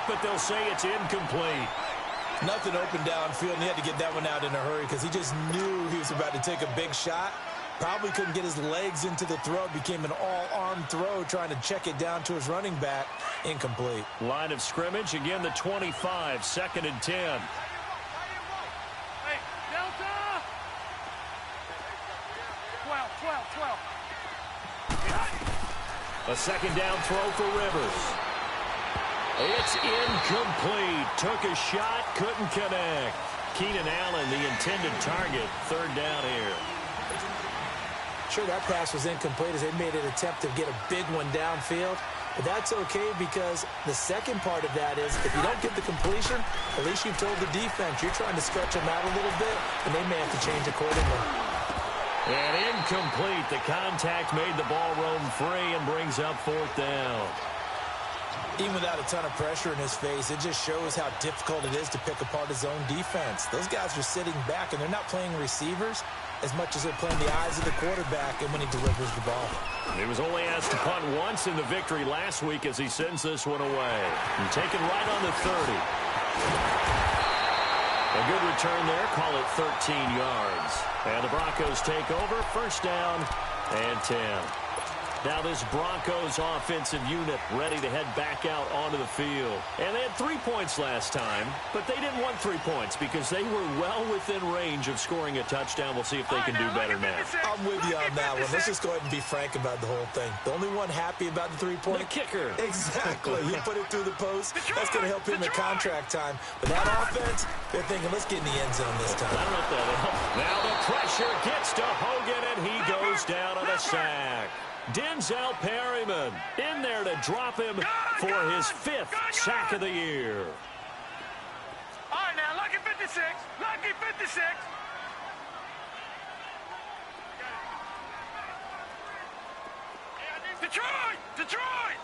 but they'll say it's incomplete. Nothing open downfield, and he had to get that one out in a hurry because he just knew he was about to take a big shot. Probably couldn't get his legs into the throw. Became an all-arm throw trying to check it down to his running back. Incomplete. Line of scrimmage, again the 25, 2nd and 10. Hey, Delta! 12. A second down throw for Rivers. It's incomplete. Took a shot, couldn't connect. Keenan Allen, the intended target. 3rd down here. Sure, that pass was incomplete as they made an attempt to get a big one downfield. But that's okay because the second part of that is if you don't get the completion, at least you've told the defense you're trying to stretch them out a little bit, and they may have to change accordingly. And incomplete. The contact made the ball roam free and brings up 4th down. Even without a ton of pressure in his face, it just shows how difficult it is to pick apart his own defense. Those guys are sitting back, and they're not playing receivers as much as they're playing the eyes of the quarterback and when he delivers the ball. He was only asked to punt once in the victory last week as he sends this one away. And taken right on the 30. A good return there. Call it 13 yards. And the Broncos take over. 1st down and 10. Now this Broncos offensive unit ready to head back out onto the field. And they had 3 points last time, but they didn't want 3 points because they were well within range of scoring a touchdown. We'll see if they can do better now. I'm with you on that one. Let's just go ahead and be frank about the whole thing. The only one happy about the 3-point? The kicker. Exactly. He put it through the post. That's going to help him in contract time. But that offense, they're thinking, let's get in the end zone this time. I don't know if that'll help. Now the pressure gets to Hogan, and he goes down on a sack. Denzel Perryman in there to drop him for his 5th sack of the year. All right, now, lucky 56. Lucky 56. Detroit!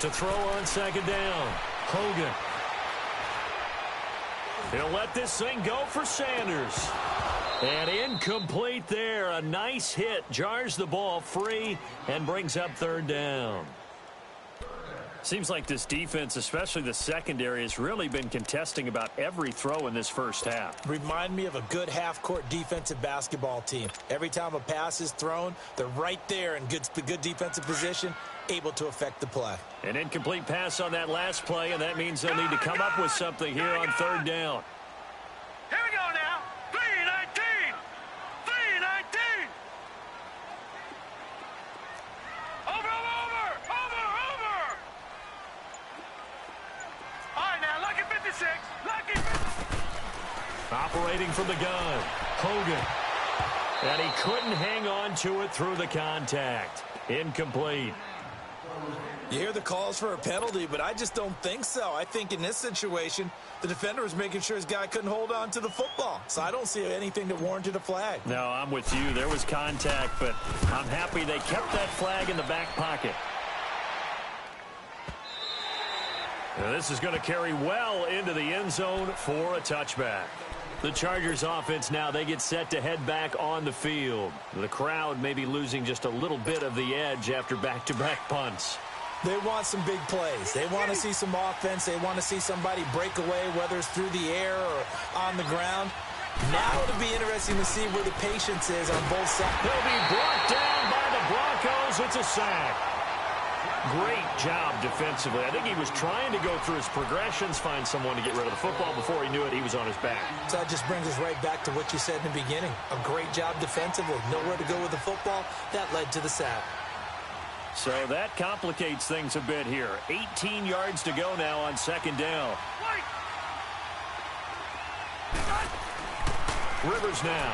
To throw on 2nd down. Hogan. He'll let this thing go for Sanders. And incomplete there. A nice hit. Jars the ball free and brings up 3rd down. Seems like this defense, especially the secondary, has really been contesting about every throw in this first half. Remind me of a good half-court defensive basketball team. Every time a pass is thrown, they're right there in good defensive position, able to affect the play. An incomplete pass on that last play, and that means they'll need to come up with something here on 3rd down. Here we go now. 3-19. Over. All right, now, lucky 56. Lucky 56. Operating from the gun. Hogan. And he couldn't hang on to it through the contact. Incomplete. You hear the calls for a penalty, but I just don't think so. I think in this situation, the defender was making sure his guy couldn't hold on to the football. So I don't see anything that warranted a flag. No, I'm with you. There was contact, but I'm happy they kept that flag in the back pocket. Now this is going to carry well into the end zone for a touchback. The Chargers offense now, they get set to head back on the field. The crowd may be losing just a little bit of the edge after back-to-back punts. They want some big plays. They want to see some offense. They want to see somebody break away, whether it's through the air or on the ground. Now it'll be interesting to see where the patience is on both sides. He'll be brought down by the Broncos. It's a sack. Great job defensively. I think he was trying to go through his progressions, find someone to get rid of the football. Before he knew it, he was on his back. So that just brings us right back to what you said in the beginning. A great job defensively. Nowhere to go with the football. That led to the sack. So that complicates things a bit here. 18 yards to go now on 2nd down. Rivers now.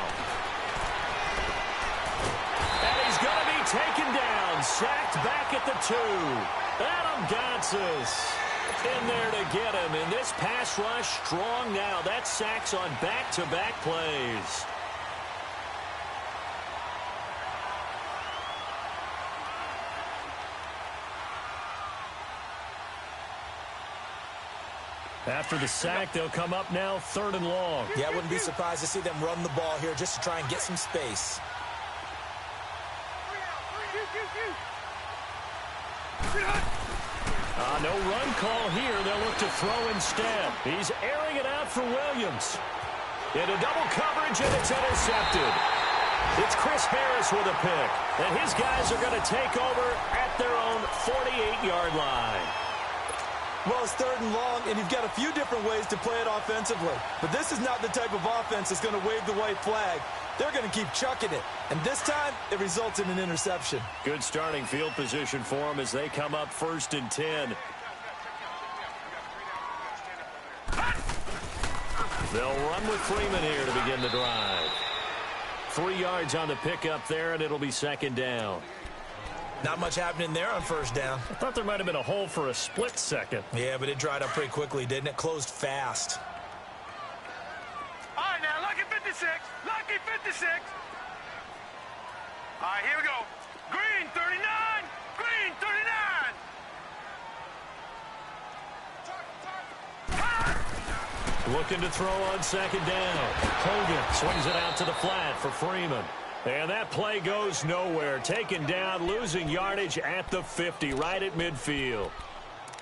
And he's going to be taken down. Sacked back at the 2. Adam Gotsis in there to get him. And this pass rush strong now. That sacks on back-to-back plays. After the sack, they'll come up now 3rd and long. Yeah, I wouldn't be surprised to see them run the ball here just to try and get some space. No run call here. They'll look to throw instead. He's airing it out for Williams. Into double coverage, and it's intercepted. It's Chris Harris with a pick. And his guys are going to take over at their own 48-yard line. Well, it's 3rd and long, and you've got a few different ways to play it offensively. But this is not the type of offense that's going to wave the white flag. They're going to keep chucking it. And this time, it results in an interception. Good starting field position for them as they come up 1st and 10. They'll run with Freeman here to begin the drive. 3 yards on the pickup there, and it'll be 2nd down. Not much happening there on 1st down. I thought there might have been a hole for a split second. Yeah, but it dried up pretty quickly, didn't it? Closed fast. All right, now, lucky 56. Lucky 56. All right, here we go. Green, 39. Green, 39. Looking to throw on 2nd down. Hogan swings it out to the flat for Freeman. And that play goes nowhere. Taken down, losing yardage at the 50, right at midfield.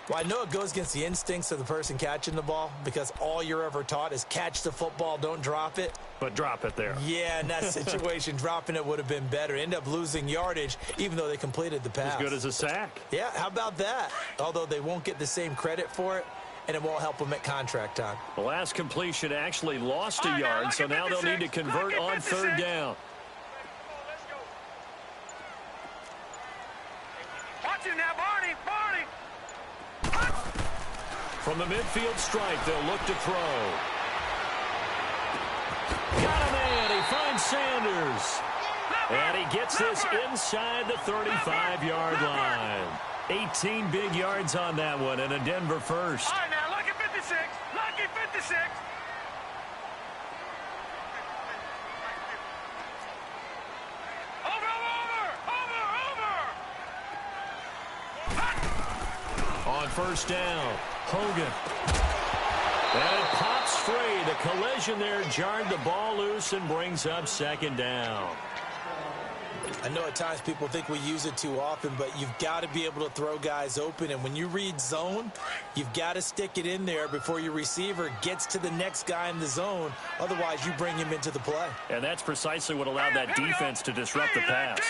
Well, I know it goes against the instincts of the person catching the ball because all you're ever taught is catch the football, don't drop it. But drop it there. Yeah, in that situation, dropping it would have been better. End up losing yardage, even though they completed the pass. As good as a sack. Yeah, how about that? Although they won't get the same credit for it, and it won't help them at contract time. The last completion actually lost a yard, so now they'll need to convert on 3rd down. Watch it now, Barney. Barney. From the midfield stripe, they'll look to throw. Got a man. He finds Sanders. And he gets this inside the 35-yard line. 18 big yards on that one, and a Denver first. All right, now, lucky 56. Lucky 56. On 1st down, Hogan. And it pops free. The collision there jarred the ball loose and brings up 2nd down. I know at times people think we use it too often, but you've got to be able to throw guys open. And when you read zone, you've got to stick it in there before your receiver gets to the next guy in the zone. Otherwise, you bring him into the play. And that's precisely what allowed that defense to disrupt the pass.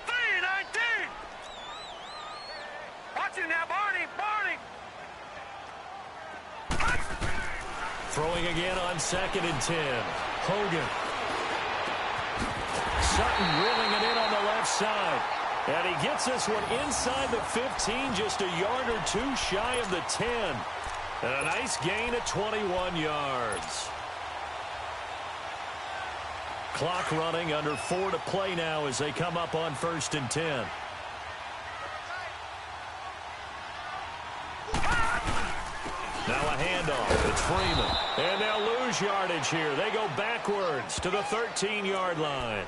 3-19. Watch it now, Barney. Barney. Throwing again on 2nd and 10. Hogan. Sutton reeling it in on the left side. And he gets this one inside the 15, just a yard or 2 shy of the 10. And a nice gain at 21 yards. Clock running, under 4 to play now as they come up on 1st and 10. Now a handoff. It's Freeman. And they'll lose yardage here. They go backwards to the 13-yard line.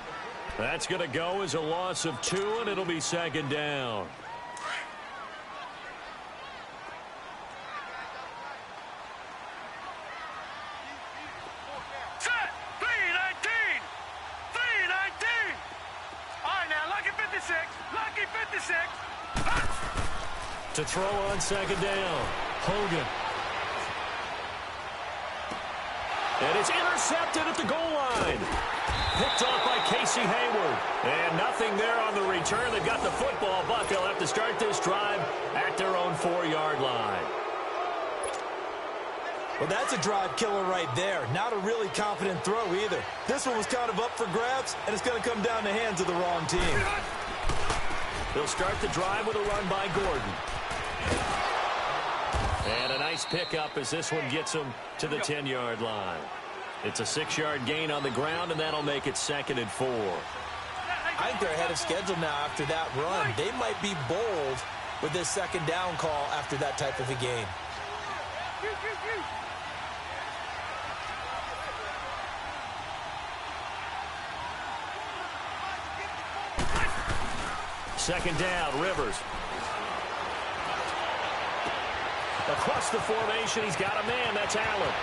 That's going to go as a loss of 2, and it'll be 2nd down. Set. 3-19. 3-19. All right, now, lucky 56. Lucky 56. To throw on 2nd down. Hogan. And it's intercepted at the goal line. Picked off by Casey Hayward. And nothing there on the return. They've got the football, but they'll have to start this drive at their own 4-yard line. Well, that's a drive killer right there. Not a really confident throw either. This one was kind of up for grabs, and it's going to come down the hands of the wrong team. They'll start the drive with a run by Gordon. And a nice pickup as this one gets them to the 10-yard line. It's a 6-yard gain on the ground, and that'll make it 2nd and 4. I think they're ahead of schedule now after that run. They might be bold with this 2nd down call after that type of a game. Second down, Rivers. Across the formation, he's got a man. That's Allen.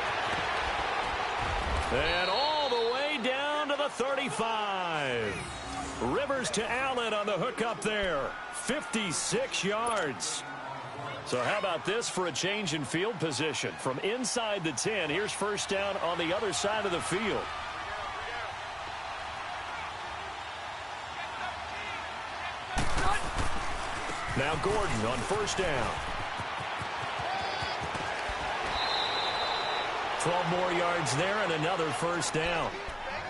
And all the way down to the 35. Rivers to Allen on the hook up there. 56 yards. So how about this for a change in field position? From inside the 10, here's first down on the other side of the field. Now Gordon on first down. 12 more yards there and another first down.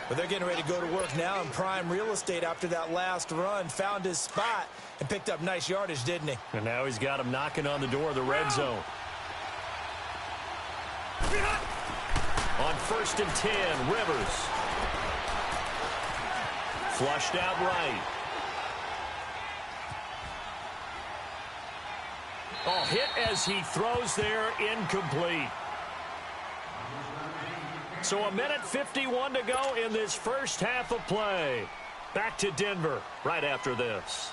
But they're getting ready to go to work now in prime real estate after that last run. Found his spot and picked up nice yardage, didn't he? And now he's got him knocking on the door of the red zone. On first and 10, Rivers. Flushed out right. Oh, hit as he throws there, incomplete. So a minute 51 to go in this first half of play. Back to Denver right after this.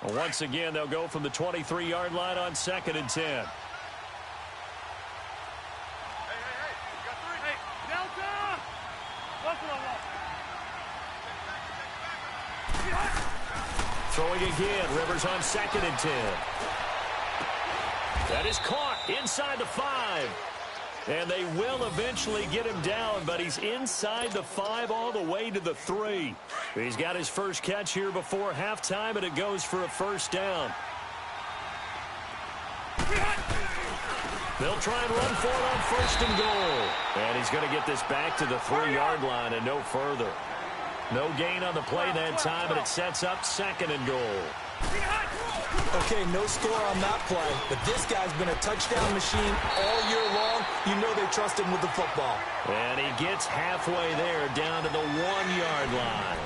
Well, once again, they'll go from the 23-yard line on second and 10. Hey, you got three. Hey, Delta! Throwing again, Rivers on second and 10. That is caught inside the 5. And they will eventually get him down, but he's inside the 5 all the way to the 3. He's got his first catch here before halftime, and it goes for a first down. They'll try and run for it on first and goal. And he's going to get this back to the 3-yard line and no further. No gain on the play that time, and it sets up second and goal. Okay, no score on that play, but this guy's been a touchdown machine all year long. You know they trust him with the football. And he gets halfway there down to the 1-yard line.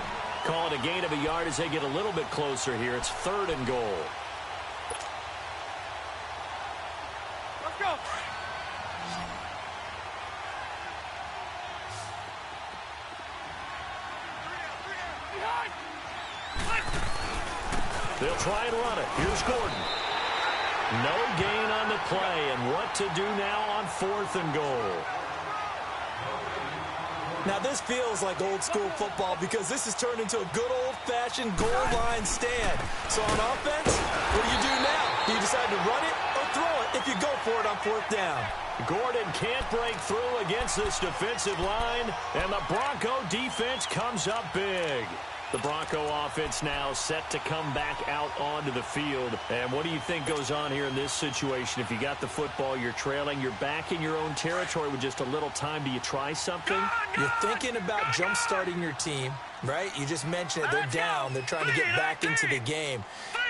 Call it a gain of a yard as they get a little bit closer here. It's third and goal. Let's go. They'll try and run it. Here's Gordon. No gain on the play, and what to do now on fourth and goal. Now, this feels like old school football because this has turned into a good old-fashioned goal line stand. So on offense, what do you do now? Do you decide to run it or throw it if you go for it on fourth down? Gordon can't break through against this defensive line, and the Bronco defense comes up big. The Bronco offense now set to come back out onto the field. And what do you think goes on here in this situation? If you got the football, you're trailing, you're back in your own territory with just a little time. Do you try something? You're thinking about jump-starting your team, right? You just mentioned it. They're down. They're trying to get back into the game.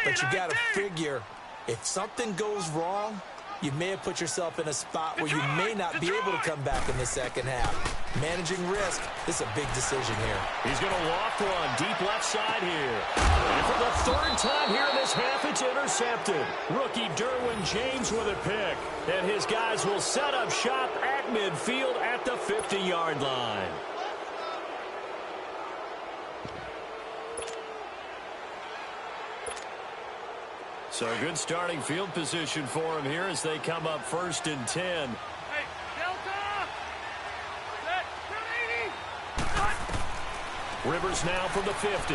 But you got to figure, if something goes wrong, you may have put yourself in a spot where you may not be able to come back in the second half. Managing risk, this is a big decision here. He's going to loft one deep left side here. And for the third time here in this half, it's intercepted. Rookie Derwin James with a pick. And his guys will set up shop at midfield at the 50-yard line. So good starting field position for him here as they come up first and 10. Hey, Delta! Set, 80! Rivers now from the 50.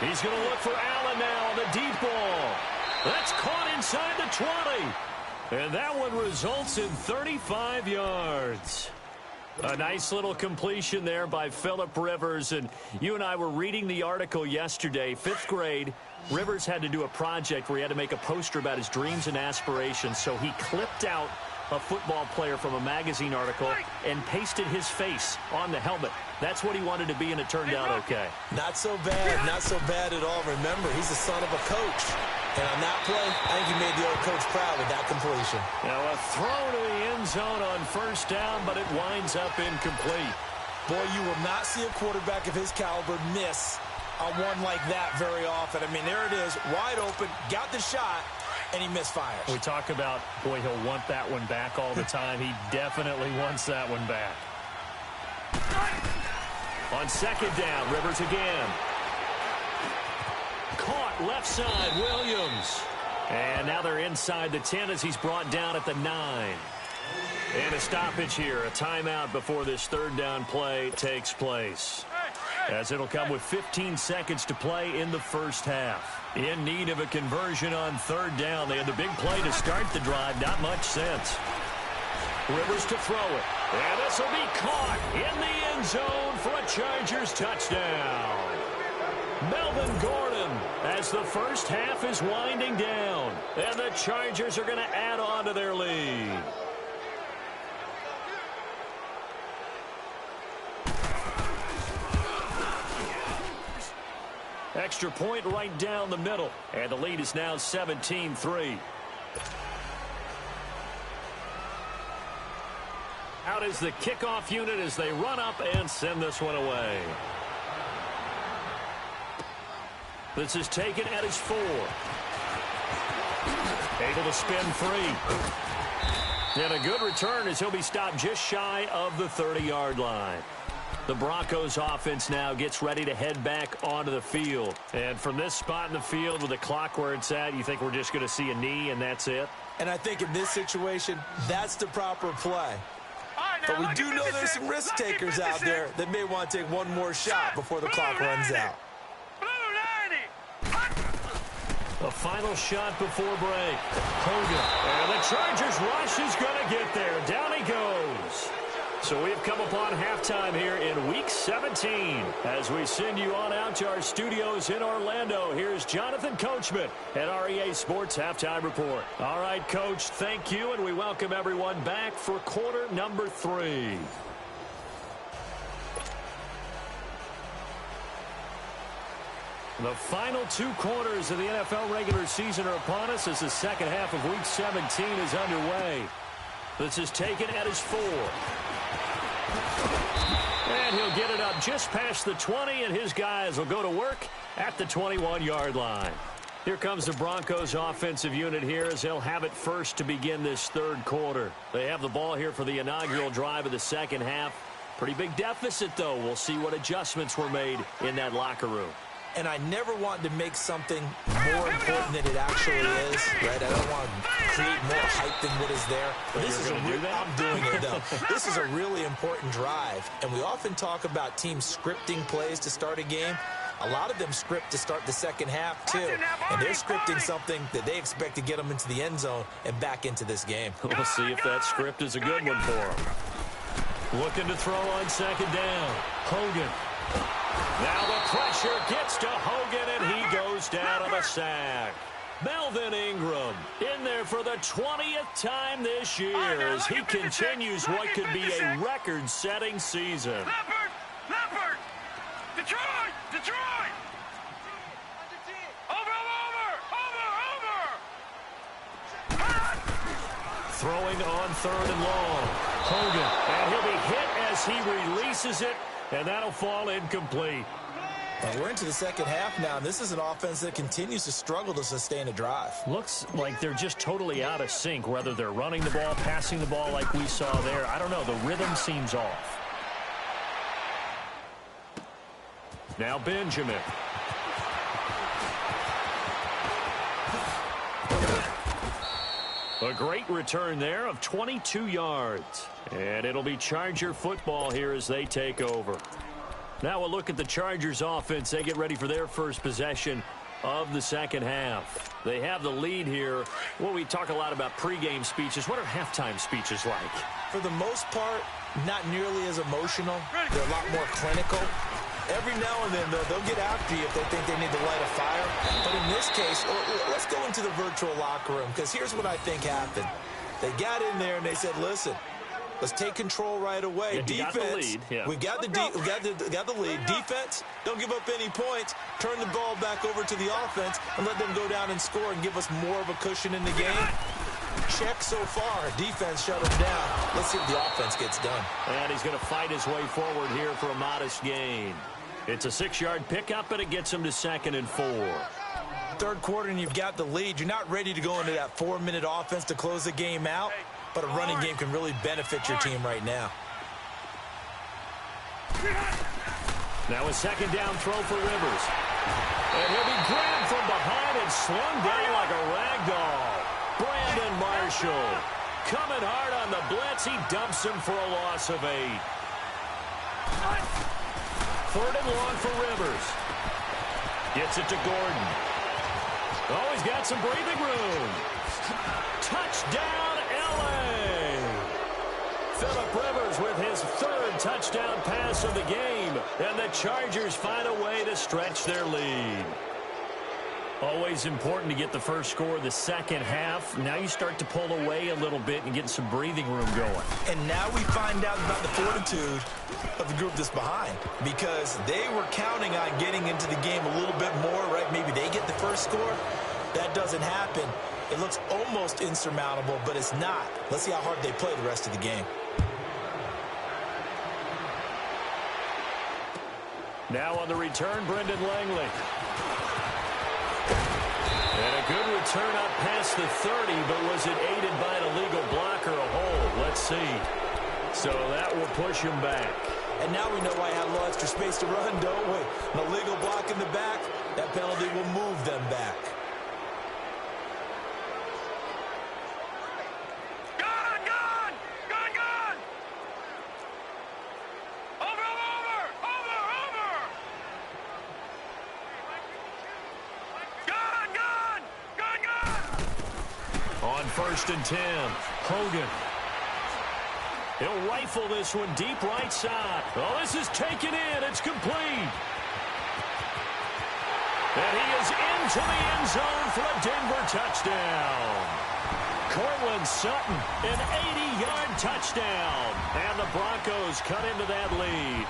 He's going to look for Allen now on the deep ball. That's caught inside the 20. And that one results in 35 yards. A nice little completion there by Phillip Rivers. And you and I were reading the article yesterday, 5th grade. Rivers had to do a project where he had to make a poster about his dreams and aspirations. So he clipped out a football player from a magazine article and pasted his face on the helmet. That's what he wanted to be, and it turned out okay. Not so bad at all. Remember, he's the son of a coach. And on that play, I think he made the old coach proud with that completion. Now a throw to the end zone on first down, but it winds up incomplete. Boy, you will not see a quarterback of his caliber miss on one like that very often. I mean, there it is, wide open, got the shot, and he misfires. We talk about, boy, he'll want that one back all the time. He definitely wants that one back. On second down, Rivers again. Caught left side, Williams. And now they're inside the 10 as he's brought down at the 9. And a stoppage here, a timeout before this third down play takes place. Hey, as it'll come with 15 seconds to play in the first half. In need of a conversion on third down. They had the big play to start the drive. Not much sense. Rivers to throw it. And this will be caught in the end zone for a Chargers touchdown. Melvin Gordon as the first half is winding down. And the Chargers are going to add on to their lead. Extra point right down the middle. And the lead is now 17-3. Out is the kickoff unit as they run up and send this one away. This is taken at his 4. Able to spin free. And a good return as he'll be stopped just shy of the 30-yard line. The Broncos offense now gets ready to head back onto the field. And from this spot in the field with the clock where it's at, you think we're just going to see a knee and that's it? And I think in this situation, that's the proper play. But we do know there's some risk takers out there that may want to take one more shot before the clock runs out. A final shot before break. Hogan. And the Chargers rush is going to get there. Down he goes. So we've come upon halftime here in Week 17. As we send you on out to our studios in Orlando, here's Jonathan Coachman at REA Sports Halftime Report. All right, Coach, thank you, and we welcome everyone back for quarter number 3. The final 2 quarters of the NFL regular season are upon us as the second half of Week 17 is underway. This is taken at his 4. And he'll get it up just past the 20, and his guys will go to work at the 21-yard line. Here comes the Broncos offensive unit here as they'll have it first to begin this third quarter. They have the ball here for the inaugural drive of the second half. Pretty big deficit, though. We'll see what adjustments were made in that locker room. And I never want to make something more important than it actually is, right? I don't want to create more hype than what is there. But this is I'm doing it, though. This is a really important drive. And we often talk about teams scripting plays to start a game. A lot of them script to start the second half, too. And they're scripting something that they expect to get them into the end zone and back into this game. We'll see if that script is a good one for them. Looking to throw on second down. Hogan. Now the pressure gets to Hogan, and he goes down on a sack. Melvin Ingram in there for the 20th time this year as he continues what could be a record-setting season. Leopard! Detroit! Detroit! Over! Throwing on third and long. Hogan, and he'll be hit as he releases it, and that'll fall incomplete. And we're into the second half now, and this is an offense that continues to struggle to sustain a drive. Looks like they're just totally out of sync, whether they're running the ball, passing the ball like we saw there. I don't know. The rhythm seems off. Now Benjamin. A great return there of 22 yards. And it'll be Charger football here as they take over. Now a look at the Chargers offense. They get ready for their first possession of the second half. They have the lead here. Well, we talk a lot about pregame speeches. What are halftime speeches like? For the most part, not nearly as emotional. They're a lot more clinical. Every now and then, though, they'll get after you if they think they need to light a fire. But in this case, let's go into the virtual locker room, because here's what I think happened. They got in there and they said, listen, let's take control right away. Yeah, defense, we got the lead. Defense, don't give up any points. Turn the ball back over to the offense and let them go down and score and give us more of a cushion in the game. Check so far. Defense shut him down. Let's see if the offense gets done. And he's going to fight his way forward here for a modest gain. It's a 6-yard pickup, and it gets him to 2nd and 4. Third quarter, and you've got the lead. You're not ready to go into that 4-minute offense to close the game out, but a running game can really benefit your team right now. Now a second down throw for Rivers. And he'll be grabbed from behind and slung down like a rag doll. Brandon Marshall coming hard on the blitz. He dumps him for a loss of 8. 3rd and long for Rivers. Gets it to Gordon. Oh, he's got some breathing room. Touchdown, L.A. Phillip Rivers with his 3rd touchdown pass of the game. And the Chargers find a way to stretch their lead. Always important to get the first score of the second half. Now you start to pull away a little bit and get some breathing room going. And now we find out about the fortitude of the group that's behind, because they were counting on getting into the game a little bit more, right? Maybe they get the first score. That doesn't happen. It looks almost insurmountable, but it's not. Let's see how hard they play the rest of the game. Now on the return, Brendan Langley. And a good return up past the 30, but was it aided by an illegal block or a hold? Let's see. So that will push him back. And now we know why I had a little extra space to run, don't we? An illegal block in the back, that penalty will move them back. On 1st and 10, Hogan. He'll rifle this one deep right side. Oh, this is taken in. It's complete. And he is into the end zone for a Denver touchdown. Cortland Sutton, an 80-yard touchdown. And the Broncos cut into that lead.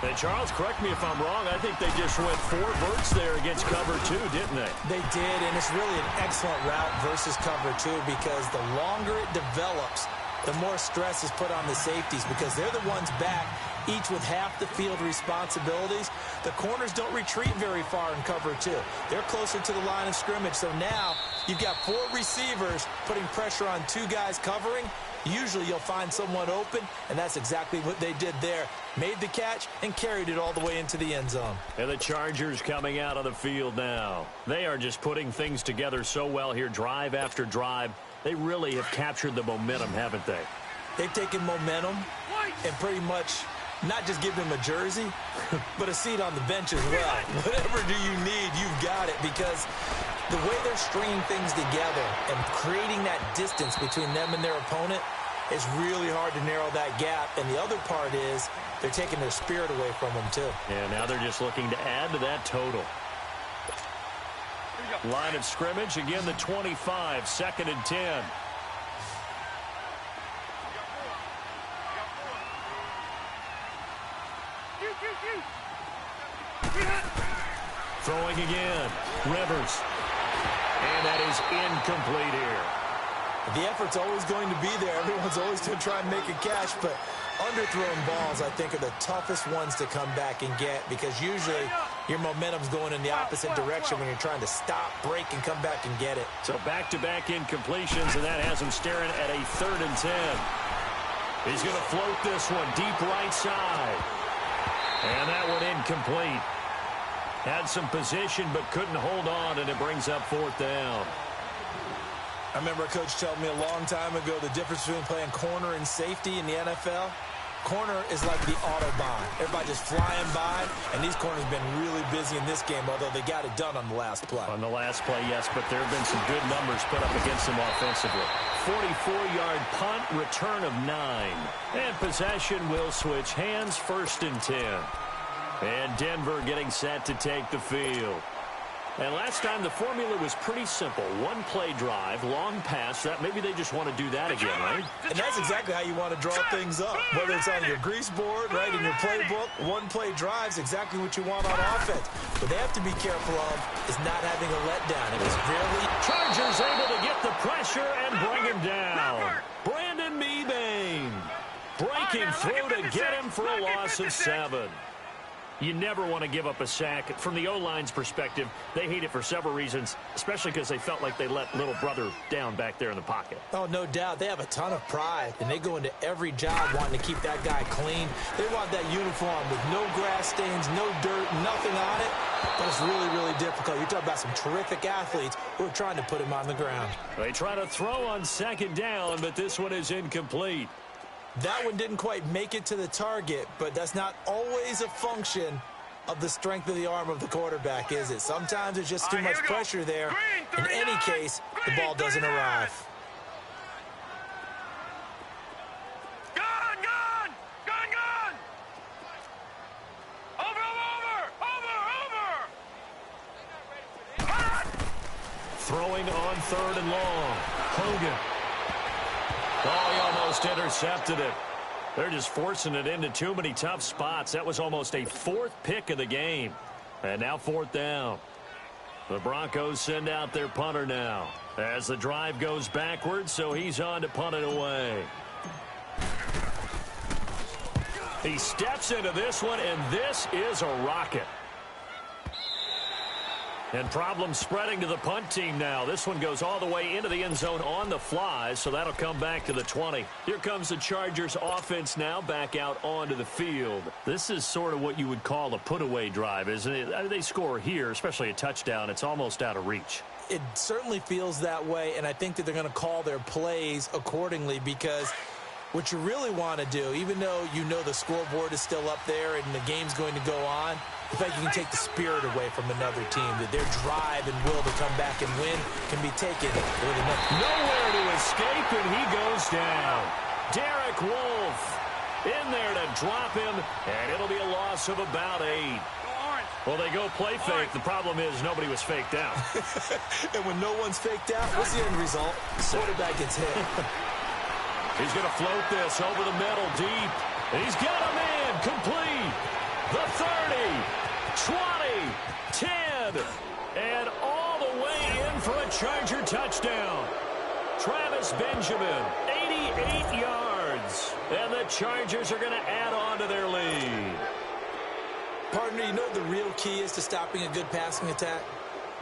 Hey, Charles, correct me if I'm wrong. I think they just went 4 verts there against cover 2, didn't they? They did, and it's really an excellent route versus cover 2, because the longer it develops, the more stress is put on the safeties, because they're the ones back, each with half the field responsibilities. The corners don't retreat very far in cover 2. They're closer to the line of scrimmage. So now you've got 4 receivers putting pressure on 2 guys covering. Usually you'll find someone open, and that's exactly what they did there. Made the catch and carried it all the way into the end zone. And the Chargers coming out of the field now. They are just putting things together so well here, drive after drive. They really have captured the momentum, haven't they? They've taken momentum and pretty much not just give him a jersey, but a seat on the bench as well. Whatever do you need, you've got it, because the way they're stringing things together and creating that distance between them and their opponent is really hard to narrow that gap. And the other part is they're taking their spirit away from them, too. And now they're just looking to add to that total. Line of scrimmage, again the 25, 2nd and 10. Throwing again, Rivers. And that is incomplete here. The effort's always going to be there. Everyone's always going to try and make a catch, but underthrown balls, I think, are the toughest ones to come back and get, because usually your momentum's going in the opposite direction when you're trying to stop, break, and come back and get it. So back-to-back incompletions, and that has him staring at a 3rd and 10. He's going to float this one deep right side. And that one incomplete. Had some position but couldn't hold on, and it brings up 4th down. I remember a coach telling me a long time ago the difference between playing corner and safety in the NFL. Corner is like the Autobahn. Everybody just flying by, and these corners have been really busy in this game, although they got it done on the last play. On the last play, yes, but there have been some good numbers put up against them offensively. 44-yard punt, return of 9. And possession will switch hands, 1st and 10. And Denver getting set to take the field. And last time the formula was pretty simple. 1-play drive, long pass. That maybe they just want to do that again, right? And that's exactly how you want to draw things up. Whether it's on your grease board, right, in your playbook, 1-play drive's exactly what you want on offense. What they have to be careful of is not having a letdown. It was really... Chargers able to get the pressure and bring him down. Brandon Mebane breaking through to get him for a loss of 7. You never want to give up a sack. From the O-line's perspective, they hate it for several reasons, especially because they felt like they let little brother down back there in the pocket. Oh, no doubt. They have a ton of pride, and they go into every job wanting to keep that guy clean. They want that uniform with no grass stains, no dirt, nothing on it. But it's really, really difficult. You're talking about some terrific athletes who are trying to put him on the ground. They try to throw on 2nd down, but this one is incomplete. That one didn't quite make it to the target, but that's not always a function of the strength of the arm of the quarterback, is it? Sometimes there's just too much pressure there. In any case, the ball doesn't arrive. Throwing on 3rd and long. Hogan. Oh, he almost intercepted it. They're just forcing it into too many tough spots. That was almost a 4th pick of the game. And now 4th down. The Broncos send out their punter now as the drive goes backwards, so he's on to punt it away. He steps into this one, and this is a rocket. And problems spreading to the punt team now. This one goes all the way into the end zone on the fly, so that'll come back to the 20. Here comes the Chargers offense now back out onto the field. This is sort of what you would call a put-away drive, isn't it? They score here, especially a touchdown. It's almost out of reach. It certainly feels that way, and I think that they're going to call their plays accordingly because what you really want to do, even though you know the scoreboard is still up there and the game's going to go on, in fact, you can take the spirit away from another team, that their drive and will to come back and win can be taken with enough. Nowhere to escape, and he goes down. Derek Wolfe in there to drop him, and it'll be a loss of about 8. Well, they go play fake. The problem is nobody was faked out. And when no one's faked out, what's the end result? Quarterback gets hit. He's going to float this over the middle deep. He's got him in. Complete. The 30, 20, 10, and all the way in for a Charger touchdown. Travis Benjamin, 88 yards. And the Chargers are going to add on to their lead. Partner, you know what the real key is to stopping a good passing attack?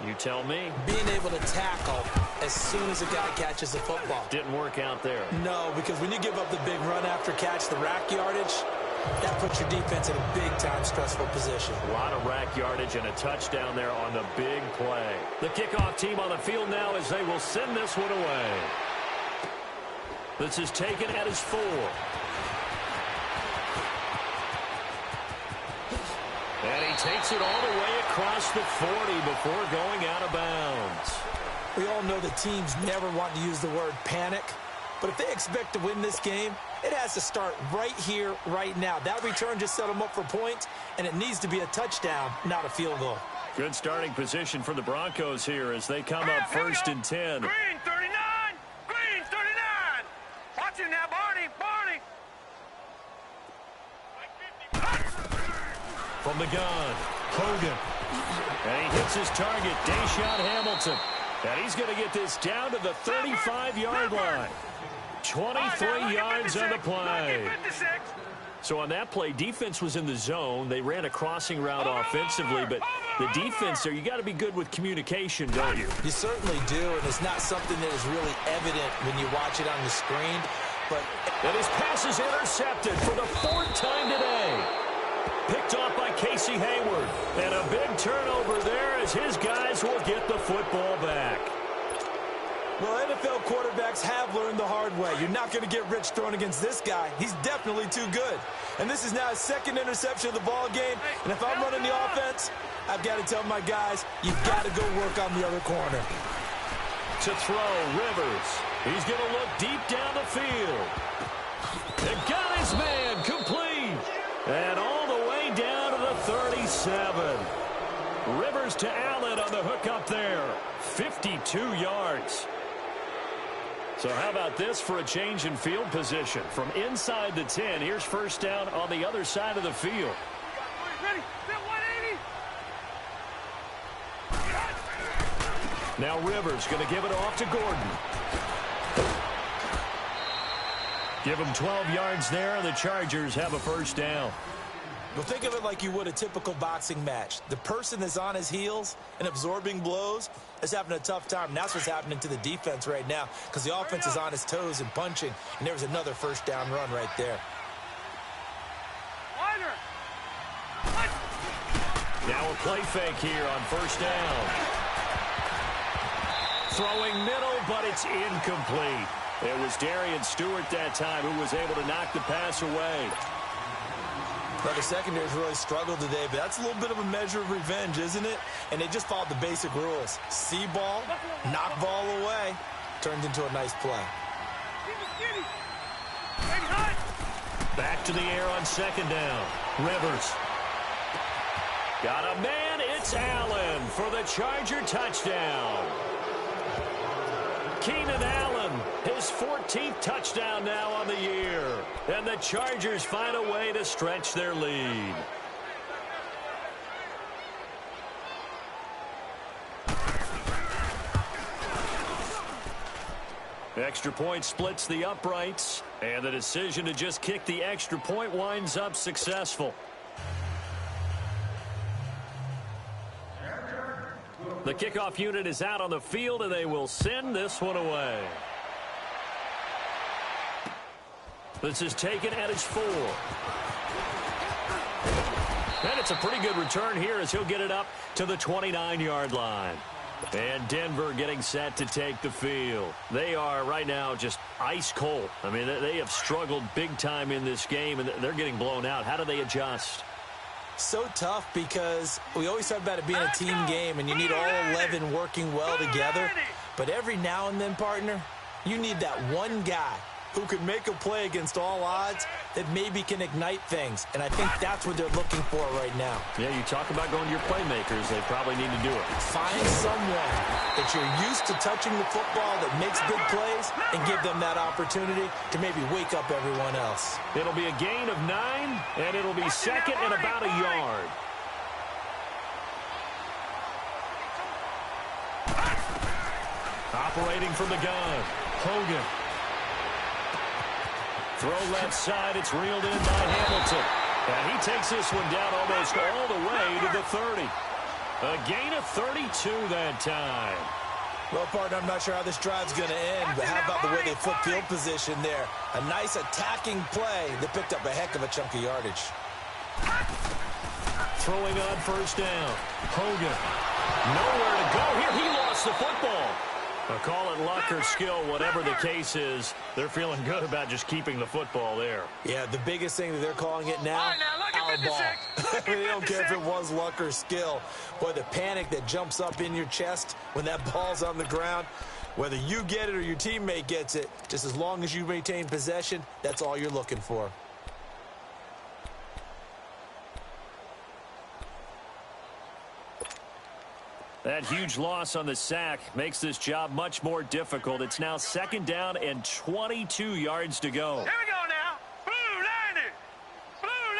You tell me. Being able to tackle as soon as a guy catches the football. Didn't work out there. No, because when you give up the big run after catch, the rack yardage, that puts your defense in a big-time stressful position. A lot of rack yardage and a touchdown there on the big play. The kickoff team on the field now as they will send this one away. This is taken at his 4. And he takes it all the way across the 40 before going out of bounds. We all know that teams never want to use the word panic, but if they expect to win this game, it has to start right here, right now. That return just set them up for points, and it needs to be a touchdown, not a field goal. Good starting position for the Broncos here as they come up 1st and 10. Green 39! Green 39! Watch him now, Barney! Barney! From the gun, Hogan. And he hits his target, Deshaun Hamilton. And he's going to get this down to the 35-yard line. 23 yards on the play. So on that play, defense was in the zone. They ran a crossing route offensively, but the defense there, you got to be good with communication, don't you? You certainly do, and it's not something that is really evident when you watch it on the screen. But and his pass is intercepted for the 4th time today. Picked off by Casey Hayward. And a big turnover there as his guys will get the football back. Well, NFL quarterbacks have learned the hard way. You're not going to get rich throwing against this guy. He's definitely too good. And this is now his 2nd interception of the ball game. And if I'm running the offense, I've got to tell my guys, you've got to go work on the other corner. To throw, Rivers. He's going to look deep down the field. And got his man complete. And all the way down to the 37. Rivers to Allen on the hook up there. 52 yards. So how about this for a change in field position? From inside the 10, here's 1st down on the other side of the field. Ready? 180. Now Rivers going to give it off to Gordon. Give him 12 yards there, and the Chargers have a 1st down. Well, think of it like you would a typical boxing match. The person that's on his heels and absorbing blows is having a tough time. And that's what's happening to the defense right now because the offense is on his toes and punching. And there was another 1st down run right there. Now a play fake here on 1st down. Throwing middle, but it's incomplete. It was Darian Stewart that time who was able to knock the pass away. Well, the secondary's really struggled today, but that's a little bit of a measure of revenge, isn't it? And they just followed the basic rules. See ball, knock ball away. Turned into a nice play. Back to the air on second down. Rivers. Got a man. It's Allen for the Charger touchdown. Keenan Allen, his 14th touchdown now on the year. And the Chargers find a way to stretch their lead. Extra point splits the uprights, and the decision to just kick the extra point winds up successful. The kickoff unit is out on the field, and they will send this one away. This is taken at its 4. And it's a pretty good return here as he'll get it up to the 29-yard line. And Denver getting set to take the field. They are right now just ice cold. I mean, they have struggled big time in this game, and they're getting blown out. How do they adjust? So tough because we always talk about it being a team game, and you need all 11 working well together. But every now and then, partner, you need that one guy who can make a play against all odds that maybe can ignite things. And I think that's what they're looking for right now. Yeah, you talk about going to your playmakers. They probably need to do it. Find someone that you're used to touching the football that makes big plays and give them that opportunity to maybe wake up everyone else. It'll be a gain of 9, and it'll be second and about a yard. Operating from the gun, Hogan. Throw left side, it's reeled in by Hamilton. And he takes this one down almost all the way to the 30. A gain of 32 that time. Well, partner, I'm not sure how this drive's going to end, but how about the way they flip field position there? A nice attacking play that picked up a heck of a chunk of yardage. Throwing on first down. Hogan. Nowhere to go here. He lost the football. Call it luck or skill, whatever the case is, they're feeling good about just keeping the football there. Yeah, the biggest thing that they're calling it now, our ball. They don't care if it was luck or skill. Boy, the panic that jumps up in your chest when that ball's on the ground, whether you get it or your teammate gets it, just as long as you maintain possession, that's all you're looking for. That huge loss on the sack makes this job much more difficult. It's now second down and 22 yards to go. Here we go now. Blue 90. Blue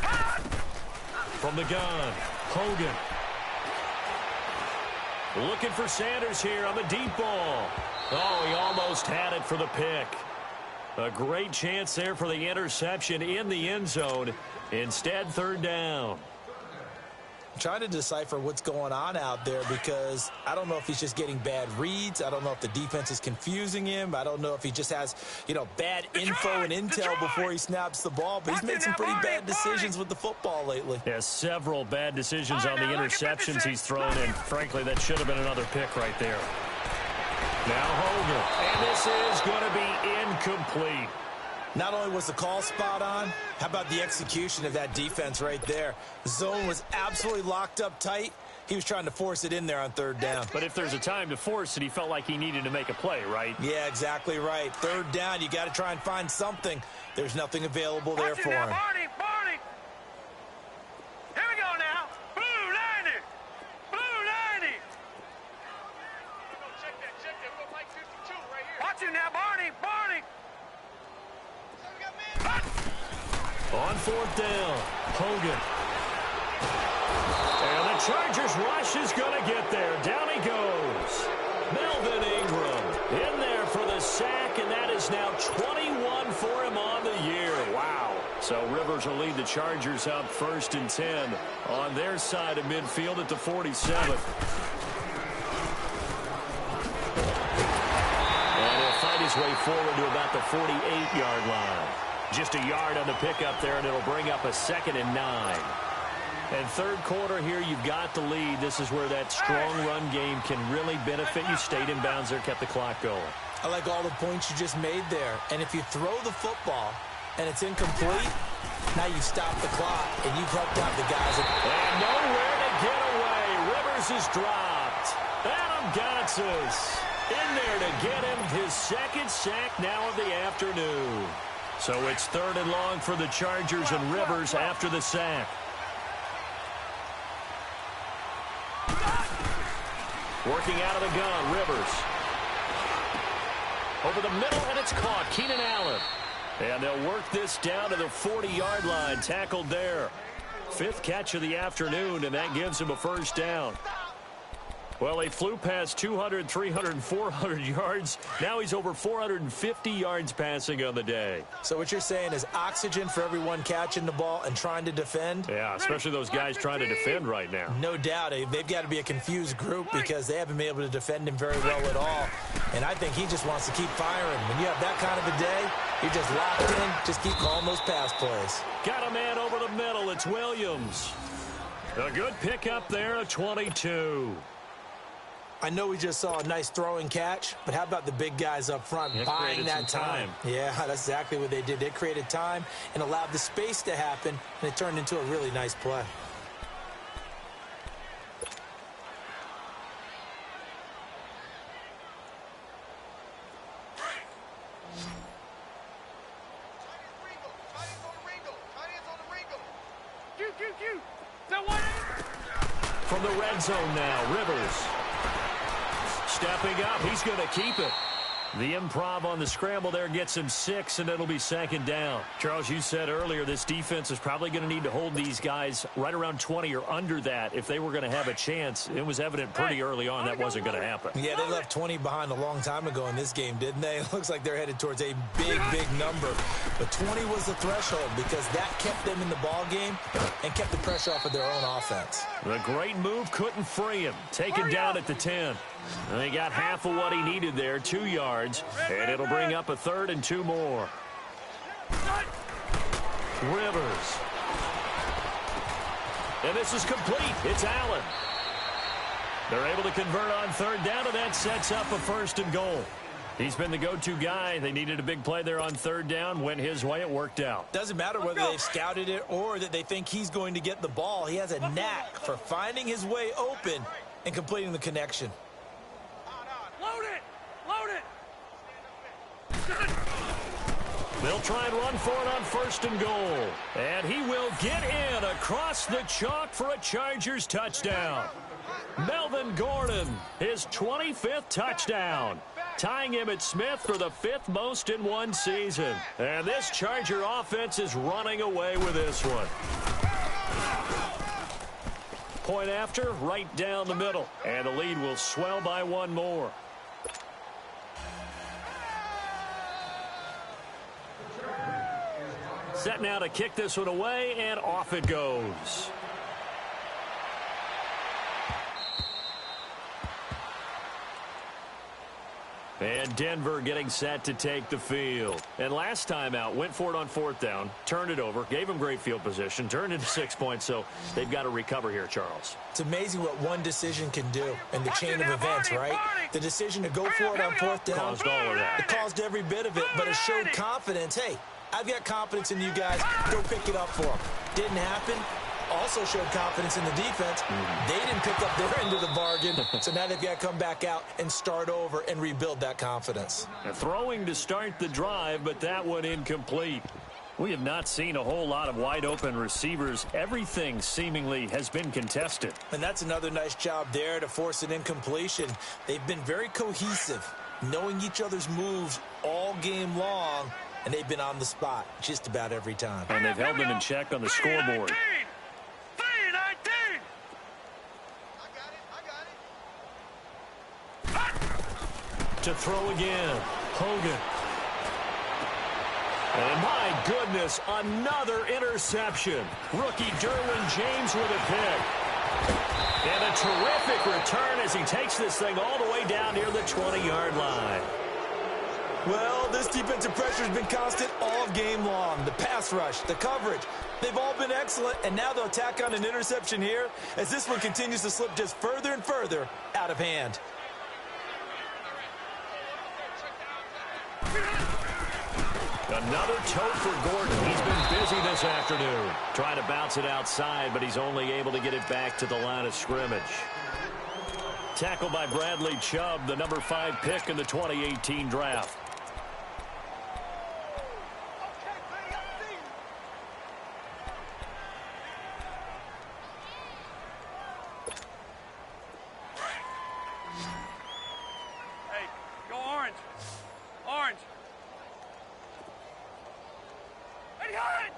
90. From the gun, Hogan. Looking for Sanders here on the deep ball. Oh, he almost had it for the pick. A great chance there for the interception in the end zone. Instead, third down. I'm trying to decipher what's going on out there because I don't know if he's just getting bad reads. I don't know if the defense is confusing him. I don't know if he just has, bad info and intel before he snaps the ball. But he's made some pretty bad decisions with the football lately. Yeah, several bad decisions on the interceptions he's thrown, and frankly, that should have been another pick right there. Now Hogan, and this is going to be incomplete. Not only was the call spot on, how about the execution of that defense right there? The zone was absolutely locked up tight. He was trying to force it in there on third down. But if there's a time to force it, he felt like he needed to make a play, right? Yeah, exactly right. Third down, you got to try and find something. There's nothing available there for him. Barney. Here we go now. Blue 90. Blue 90. Check that. Look like 52 right here. Watch it now, Barney. On fourth down, Hogan. And the Chargers rush is going to get there. Down he goes. Melvin Ingram in there for the sack, and that is now 21 for him on the year. Wow. So Rivers will lead the Chargers up 1st and 10 on their side of midfield at the 47. And he'll fight his way forward to about the 48-yard line. Just a yard on the pickup there, and it'll bring up a 2nd and 9. And third quarter here, you've got the lead. This is where that strong run game can really benefit you. Stayed in bounds there, kept the clock going. I like all the points you just made there. And if you throw the football and it's incomplete, now you stop the clock and you've helped out the guys. And nowhere to get away. Rivers is dropped. Adam Gotsis in there to get him his second sack now of the afternoon. So it's 3rd and long for the Chargers and Rivers after the sack. Working out of the gun, Rivers. Over the middle, and it's caught. Keenan Allen. And they'll work this down to the 40-yard line. Tackled there. 5th catch of the afternoon, and that gives him a first down. Well, they flew past 200, 300, 400 yards. Now he's over 450 yards passing on the day. So what you're saying is oxygen for everyone catching the ball and trying to defend? Yeah, especially those guys trying to defend right now. No doubt. They've got to be a confused group because they haven't been able to defend him very well at all. And I think he just wants to keep firing. When you have that kind of a day, you're just locked in. Just keep calling those pass plays. Got a man over the middle. It's Williams. A good pickup there, a 22. I know we just saw a nice throwing catch, but how about the big guys up front buying that time? Yeah, that's exactly what they did. They created time and allowed the space to happen, and it turned into a really nice play. From the red zone now, Rivers. Stepping up, he's going to keep it. The improv on the scramble there gets him 6, and it'll be 2nd down. Charles, you said earlier this defense is probably going to need to hold these guys right around 20 or under that if they were going to have a chance. It was evident pretty early on that wasn't going to happen. Yeah, they left 20 behind a long time ago in this game, didn't they? It looks like they're headed towards a big number. But 20 was the threshold because that kept them in the ball game and kept the pressure off of their own offense. The great move couldn't free him. Taken down at the 10. And he got half of what he needed there, 2 yards, and it'll bring up a 3rd and 2 more. Rivers. And this is complete. It's Allen. They're able to convert on 3rd down, and that sets up a 1st and goal. He's been the go-to guy. They needed a big play there on 3rd down. Went his way. It worked out. Doesn't matter whether they've scouted it or that they think he's going to get the ball. He has a knack for finding his way open and completing the connection. Load it! Load it! They'll try and run for it on 1st and goal. And he will get in across the chalk for a Chargers touchdown. Melvin Gordon, his 25th touchdown. Tying him at Smith for the 5th most in one season. And this Charger offense is running away with this one. Point after, right down the middle. And the lead will swell by 1 more. Set now to kick this one away, and off it goes. And Denver getting set to take the field. And last time out, went for it on 4th down, turned it over, gave them great field position, turned into 6 points, so they've got to recover here, Charles. It's amazing what one decision can do in the chain of events, right? The decision to go for it on 4th down. Caused all of that. It caused every bit of it, but it showed confidence. Hey, I've got confidence in you guys. Go pick it up for them. Didn't happen. Also showed confidence in the defense. They didn't pick up their end of the bargain, so now they've got to come back out and start over and rebuild that confidence. Throwing to start the drive, but that one incomplete. We have not seen a whole lot of wide-open receivers. Everything seemingly has been contested. And that's another nice job there to force an incompletion. They've been very cohesive, knowing each other's moves all game long, and they've been on the spot just about every time. And they've held them in check on the scoreboard. To throw again, Hogan. And my goodness, another interception. Rookie Derwin James with a pick. And a terrific return as he takes this thing all the way down near the 20-yard line. Well, this defensive pressure has been constant all game long. The pass rush, the coverage, They've all been excellent, and now they'll tack on an interception here as this one continues to slip just further and further out of hand. Another tote for Gordon. He's been busy this afternoon. Trying to bounce it outside, but he's only able to get it back to the line of scrimmage. Tackled by Bradley Chubb, the number 5 pick in the 2018 draft. Hey, go orange. Orange. Hey, hold it.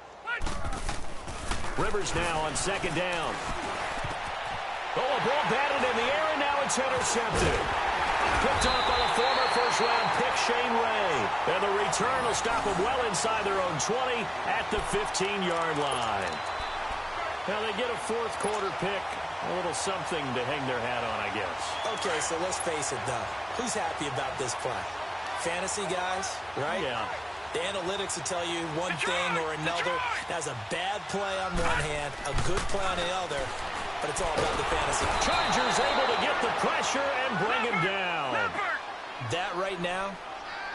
Rivers now on second down. Oh, a ball batted in the air, and now it's intercepted. Picked off by the former first-round pick, Shane Ray. And the return will stop them well inside their own 20 at the 15-yard line. Now they get a fourth-quarter pick. A little something to hang their hat on, I guess. Okay, so let's face it, though. Who's happy about this play? Fantasy guys, right? Yeah. The analytics will tell you one thing or another. That's a bad play on one hand, a good play on the other, but it's all about the fantasy. Chargers able to get the pressure and bring him down. That right now,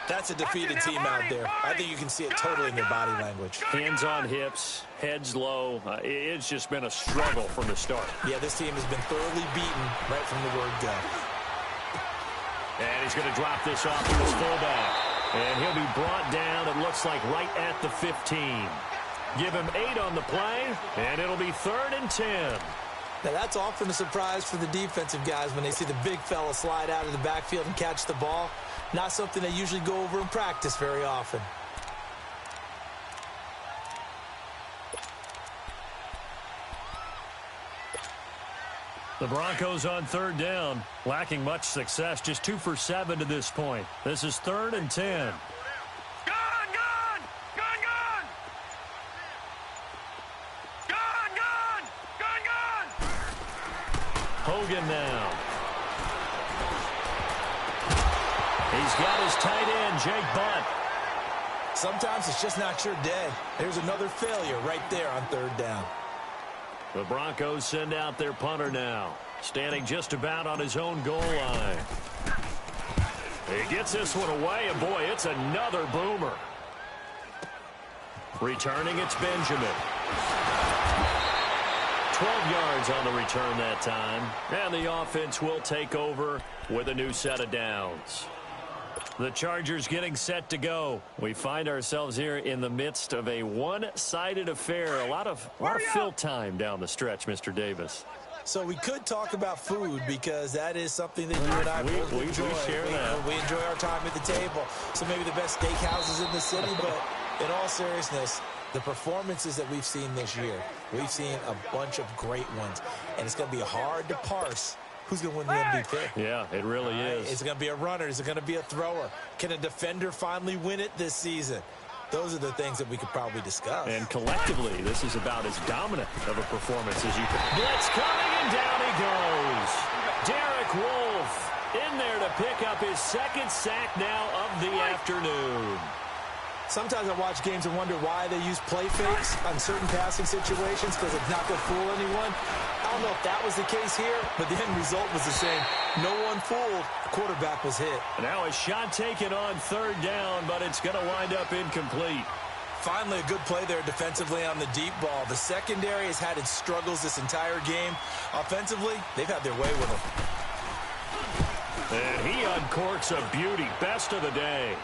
that's a defeated team out there. I think you can see it totally in their body language. Hands on hips, heads low. It's just been a struggle from the start. Yeah, this team has been thoroughly beaten right from the word go. And he's going to drop this off to his fullback. And he'll be brought down, it looks like, right at the 15. Give him 8 on the play, and it'll be 3rd and 10. Now, that's often a surprise for the defensive guys when they see the big fella slide out of the backfield and catch the ball. Not something they usually go over in practice very often. The Broncos on 3rd down, lacking much success, just 2 for 7 to this point. This is 3rd and 10. Gone, gone! Gone, gone! Gone, gone! Gone, gone! Hogan now. He's got his tight end, Jake Butt. Sometimes it's just not your day. There's another failure right there on 3rd down. The Broncos send out their punter now, standing just about on his own goal line. He gets this one away, and boy, it's another boomer. Returning, it's Benjamin. 12 yards on the return that time, and the offense will take over with a new set of downs. The Chargers getting set to go. We find ourselves here in the midst of a one-sided affair. A lot of fill time down the stretch, Mr. Davis. So we could talk about food because that is something that you and I both enjoy. We share that. We enjoy our time at the table. So maybe the best steakhouses in the city, but in all seriousness, the performances that we've seen this year, we've seen a bunch of great ones, and it's going to be hard to parse who's going to win the MVP. Yeah, it really is. Is it going to be a runner? Is it going to be a thrower? Can a defender finally win it this season? Those are the things that we could probably discuss. And collectively, this is about as dominant of a performance as you can. Blitz coming, and down he goes. Derek Wolfe in there to pick up his 2nd sack now of the afternoon. Sometimes I watch games and wonder why they use play fakes on certain passing situations because it's not going to fool anyone. I don't know if that was the case here, but the end result was the same. No one fooled. The quarterback was hit. Now a shot taken on 3rd down, but it's going to wind up incomplete. Finally, a good play there defensively on the deep ball. The secondary has had its struggles this entire game. Offensively, they've had their way with them. And he uncorks a beauty. Best of the day.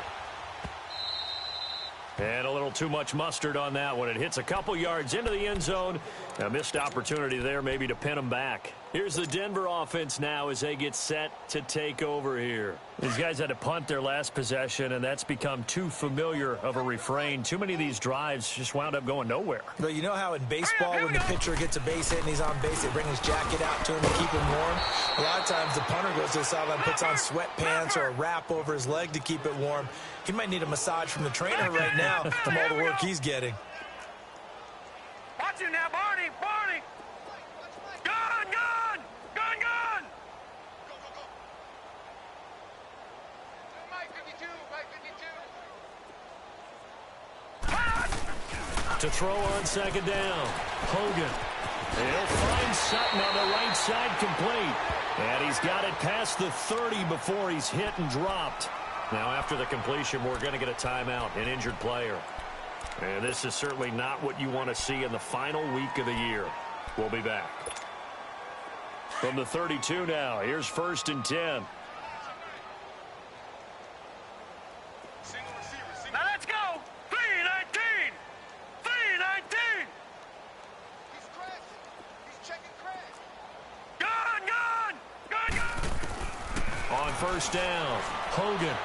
And a little too much mustard on that one. It hits a couple yards into the end zone. A missed opportunity there maybe to pin them back. Here's the Denver offense now as they get set to take over here. These guys had to punt their last possession, and that's become too familiar of a refrain. Too many of these drives just wound up going nowhere. But you know how in baseball when the pitcher gets a base hit and he's on base, they bring his jacket out to him to keep him warm? A lot of times the punter goes to the sideline, puts on sweatpants or a wrap over his leg to keep it warm. He might need a massage from the trainer right now from all the work he's getting. Watch him now, Barney! Barney! Gone! Gone! Gone! Gone! Mike 52! Mike 52! To throw on second down. Hogan. He'll find Sutton on the right side, complete. And he's got it past the 30 before he's hit and dropped. Now, after the completion, we're going to get a timeout, an injured player. And this is certainly not what you want to see in the final week of the year. We'll be back. From the 32 now, here's 1st and 10. Now let's go. 3-19. 3-19. He's crashing. He's checking crash. Gone. On 1st down, Hogan.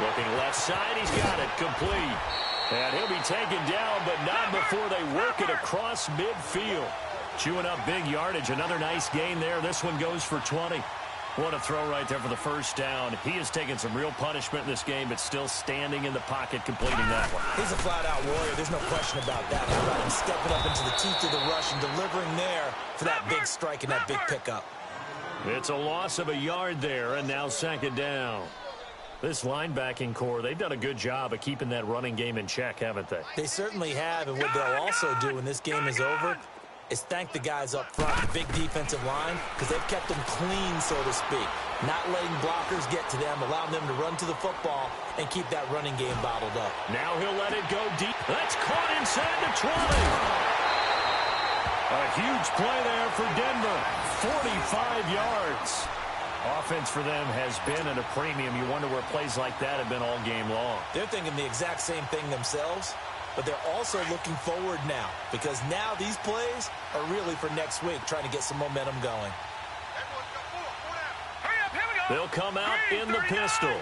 Looking left side, he's got it, complete. And he'll be taken down, but not before they work it across midfield. Chewing up big yardage, another nice gain there. This one goes for 20. What a throw right there for the 1st down. He has taken some real punishment in this game, but still standing in the pocket, completing that one. He's a flat-out warrior. There's no question about that. How about him stepping up into the teeth of the rush and delivering there for that big strike and that big pickup. It's a loss of a yard there, and now 2nd down. This linebacking core, they've done a good job of keeping that running game in check, haven't they? They certainly have, and what they'll also do when this game is over is thank the guys up front, the big defensive line, because they've kept them clean, so to speak. Not letting blockers get to them, allowing them to run to the football and keep that running game bottled up. Now he'll let it go deep. That's caught inside the 20. A huge play there for Denver. 45 yards. Offense for them has been at a premium. You wonder where plays like that have been all game long. They're thinking the exact same thing themselves, but they're also looking forward now, because now these plays are really for next week, trying to get some momentum going. They'll come out in the pistol.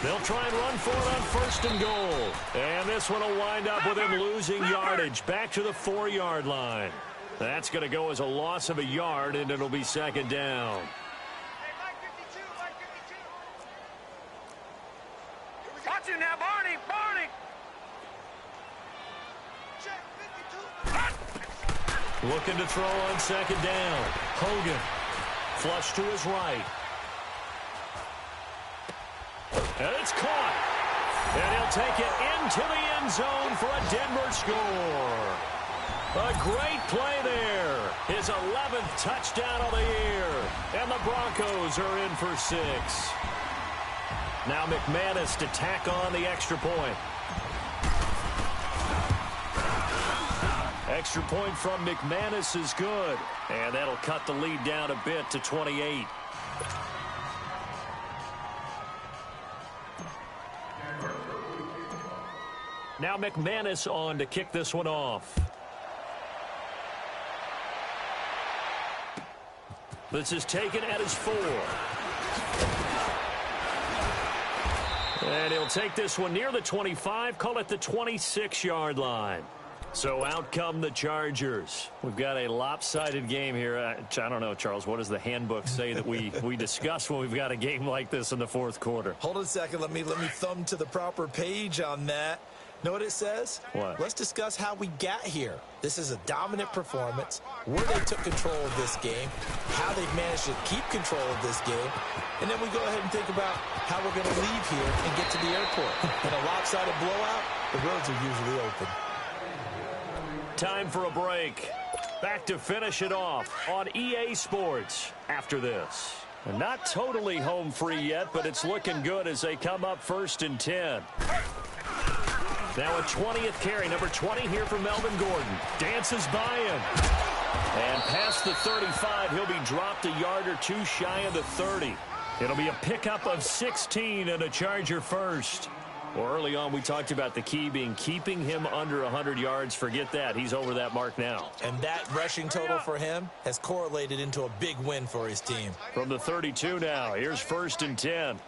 They'll try and run for it on 1st and goal. And this one will wind up with him losing yardage back to the 4-yard line. That's going to go as a loss of a yard, and it'll be 2nd down. Watch him now, Barney. Looking to throw on 2nd down. Hogan. Flush to his right. And it's caught. And he'll take it into the end zone for a Denver score. A great play there. His 11th touchdown of the year. And the Broncos are in for 6. Now McManus to tack on the extra point. Extra point from McManus is good. And that'll cut the lead down a bit to 28. Now McManus on to kick this one off. This is taken at his 4. And he'll take this one near the 25, call it the 26-yard line. So out come the Chargers. We've got a lopsided game here. I don't know, Charles, what does the handbook say that we discuss when we've got a game like this in the 4th quarter? Hold on a second. Let me thumb to the proper page on that. Know what it says? What? Let's discuss how we got here. This is a dominant performance, where they took control of this game, how they've managed to keep control of this game, and then we go ahead and think about how we're going to leave here and get to the airport. In a lopsided blowout, the roads are usually open. Time for a break. Back to finish it off on EA Sports after this. And not totally home free yet, but it's looking good as they come up 1st and 10. Now a 20th carry, number 20 here for Melvin Gordon. Dances by him. And past the 35, he'll be dropped a yard or 2 shy of the 30. It'll be a pickup of 16 and a Charger first. Well, early on, we talked about the key being keeping him under 100 yards. Forget that. He's over that mark now. And that rushing total for him has correlated into a big win for his team. From the 32 now, here's 1st and 10.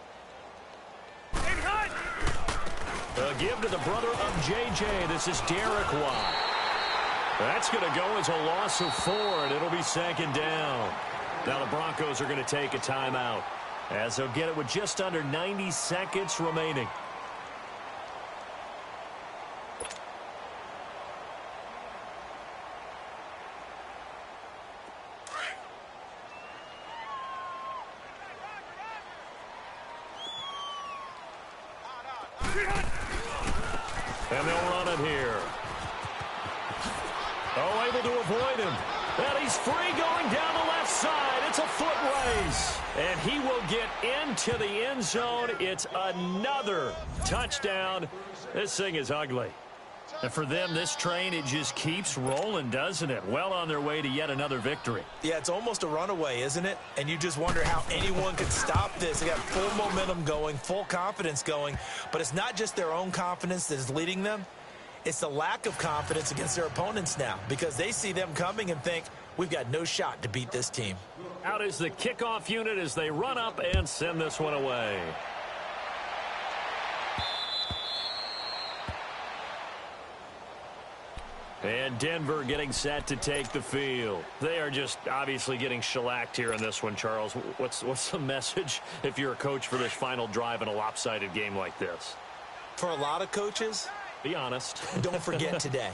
A give to the brother of J.J. This is Derek Watt. That's going to go as a loss of 4, and it'll be 2nd down. Now the Broncos are going to take a timeout, as they'll get it with just under 90 seconds remaining. And they'll run it here. Oh, able to avoid him. And he's free going down the left side. It's a foot race. And he will get into the end zone. It's another touchdown. This thing is ugly. And for them, this train, it just keeps rolling, doesn't it? Well on their way to yet another victory. Yeah, it's almost a runaway, isn't it? And you just wonder how anyone could stop this. They got full momentum going, full confidence going. But it's not just their own confidence that is leading them. It's the lack of confidence against their opponents now because they see them coming and think, we've got no shot to beat this team. Out is the kickoff unit as they run up and send this one away. And Denver getting set to take the field. They are just obviously getting shellacked here in this one, Charles. What's the message if you're a coach for this final drive in a lopsided game like this? For a lot of coaches, be honest. Don't forget today.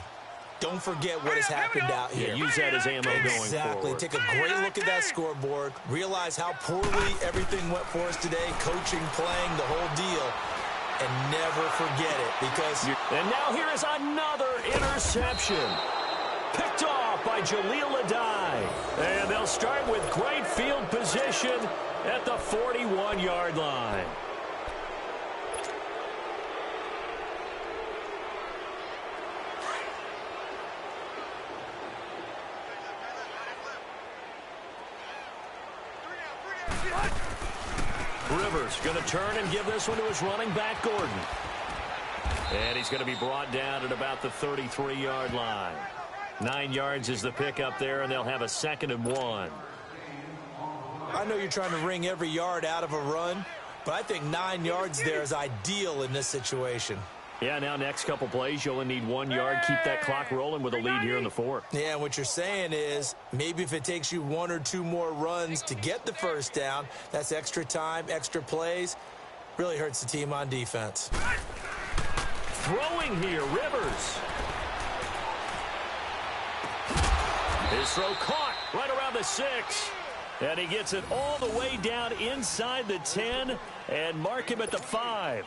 Don't forget what has happened out here. Yeah, use that as ammo going forward. Exactly. Take a great look at that scoreboard. Realize how poorly everything went for us today. Coaching, playing, the whole deal. And never forget it because... And now here is another interception. Picked off by Jaleel Adai. And they'll start with great field position at the 41-yard line. Rivers going to turn and give this one to his running back, Gordon. And he's going to be brought down at about the 33-yard line. 9 yards is the pickup there, and they'll have a 2nd and 1. I know you're trying to wring every yard out of a run, but I think 9 yards there is ideal in this situation. Yeah, now next couple plays, you only need 1 yard. Keep that clock rolling with a lead here in the 4th. Yeah, and what you're saying is maybe if it takes you 1 or 2 more runs to get the first down, that's extra time, extra plays. Really hurts the team on defense. Throwing here, Rivers. His throw caught right around the 6. And he gets it all the way down inside the 10 and mark him at the 5.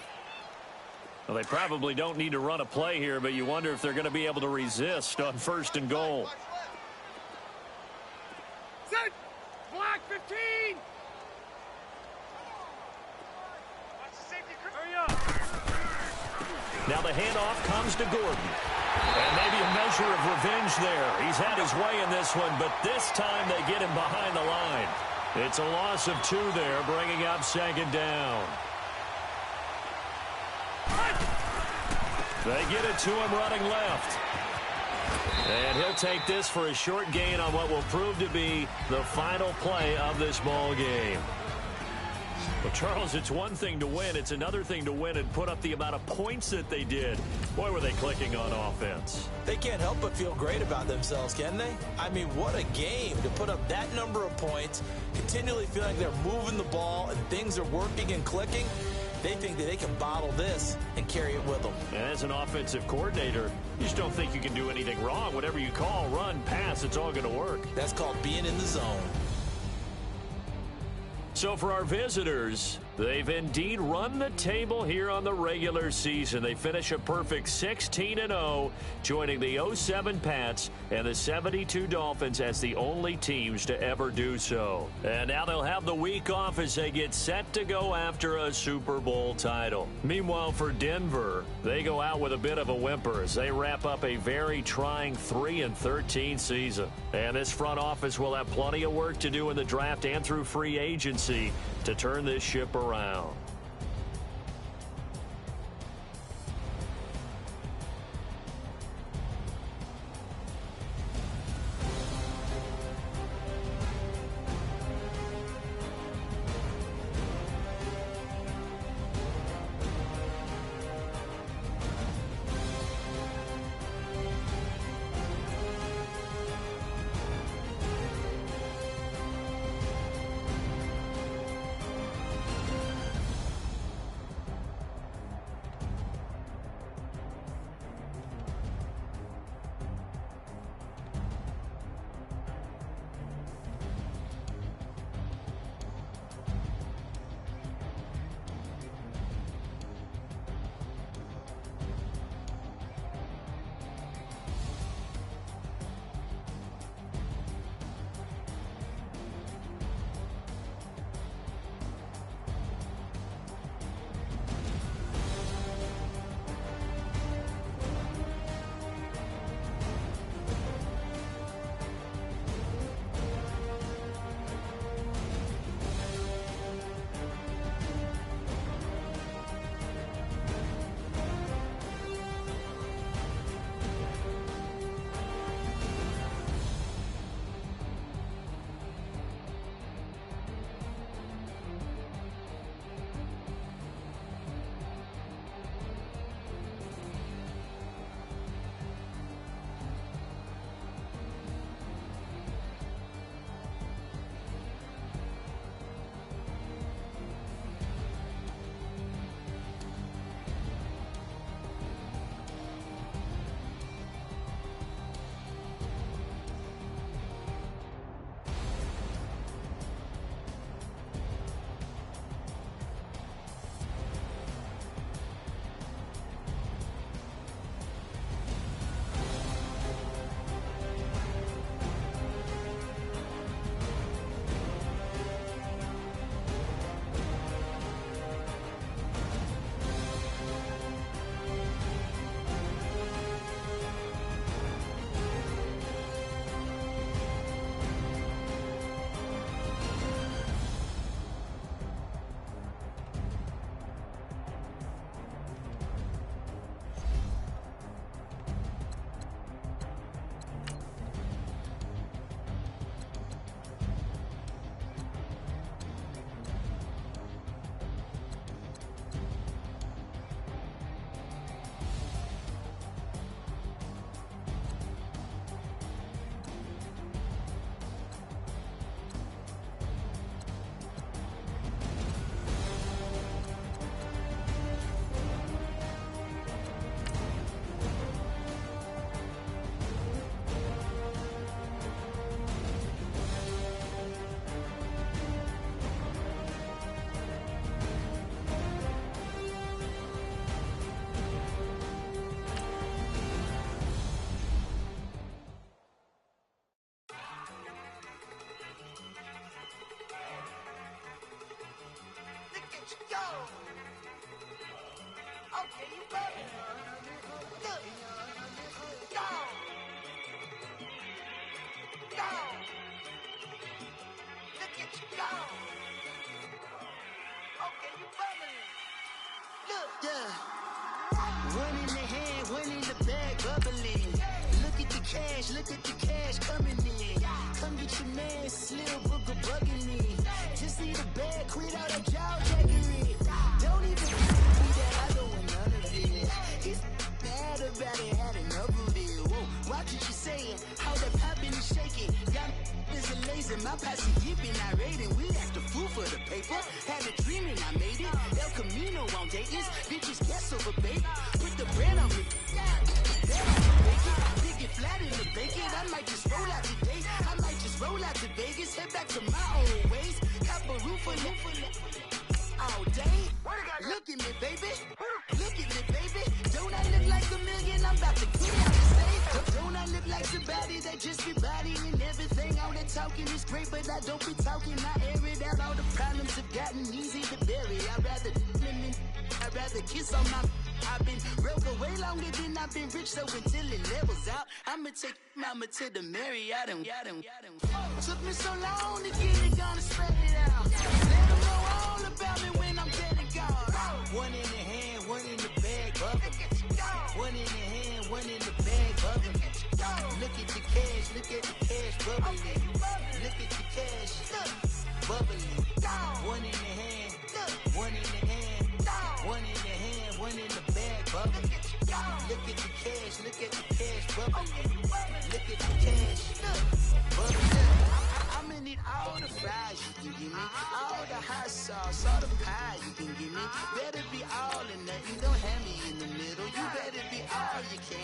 Well, they probably don't need to run a play here, but you wonder if they're going to be able to resist on 1st and goal. Set. Block 15. Hurry up. Now the handoff comes to Gordon. And maybe a measure of revenge there. He's had his way in this one, but this time they get him behind the line. It's a loss of 2 there, bringing up 2nd down. They get it to him running left. And he'll take this for a short gain on what will prove to be the final play of this ball game. Well, Charles, it's one thing to win. It's another thing to win and put up the amount of points that they did. Boy, were they clicking on offense. They can't help but feel great about themselves, can they? I mean, what a game to put up that number of points, continually feeling like they're moving the ball and things are working and clicking. They think that they can bottle this and carry it with them. And as an offensive coordinator, you just don't think you can do anything wrong. Whatever you call, run, pass, it's all going to work. That's called being in the zone. So for our visitors, they've indeed run the table here on the regular season. They finish a perfect 16-0, joining the 07 Pats and the 72 Dolphins as the only teams to ever do so. And now they'll have the week off as they get set to go after a Super Bowl title. Meanwhile, for Denver, they go out with a bit of a whimper as they wrap up a very trying 3-13 season. And this front office will have plenty of work to do in the draft and through free agency to turn this ship around. at you go. Okay, you bugging. Look. Go. Go. Look at you go. Okay, you bugging. Look. Yeah. One in the hand, one in the bag, bubbling. Look at the cash coming in. Come get your man, Slim Booker bugging in. Just need a bag, quit all that jaw jackery. Don't even be that, I don't want none of it. He's mad about it, had enough of it. Whoa, watch what you saying, how that poppin' and shaking. Y'all is a lazy, my posse dipping, I raiding. We act a fool for the paper. Had a dream and I made it. El Camino on Dayton's, bitches guess over baby. Put the brand on me. Big it flat in the bacon. I might just roll out today. I might just roll out to Vegas. Head back to my old ways. Have a roof for all day. Look at me, baby. Look at me, baby. Don't I look like a million? I'm about to get out and say. Don't I look like somebody that just be bodying everything? All that talking is great, but I don't be talking. I air it out. All the problems have gotten easy to bury. I'd rather kiss on my. I've been broke way longer than I've been rich, so until it levels out, I'ma take mama to the Marriott and took me so long to get it, gonna spread it out. Let them know all about me when I'm dead and gone. One in the hand, one in the bag, bubbling. One in the hand, one in the bag, bubbling. Look at the cash, bubbling. Look at the cash, bubbling. One in the hand, one in the hand. One in the hand, one in the bag, bubbling. Look at the cash, bubbling. Look at the cash, bubbling. I'ma need all the fries you can give me, all the hot sauce, all the pie you can give me. Better be all or nothing, don't have me in the middle. You better be all you can,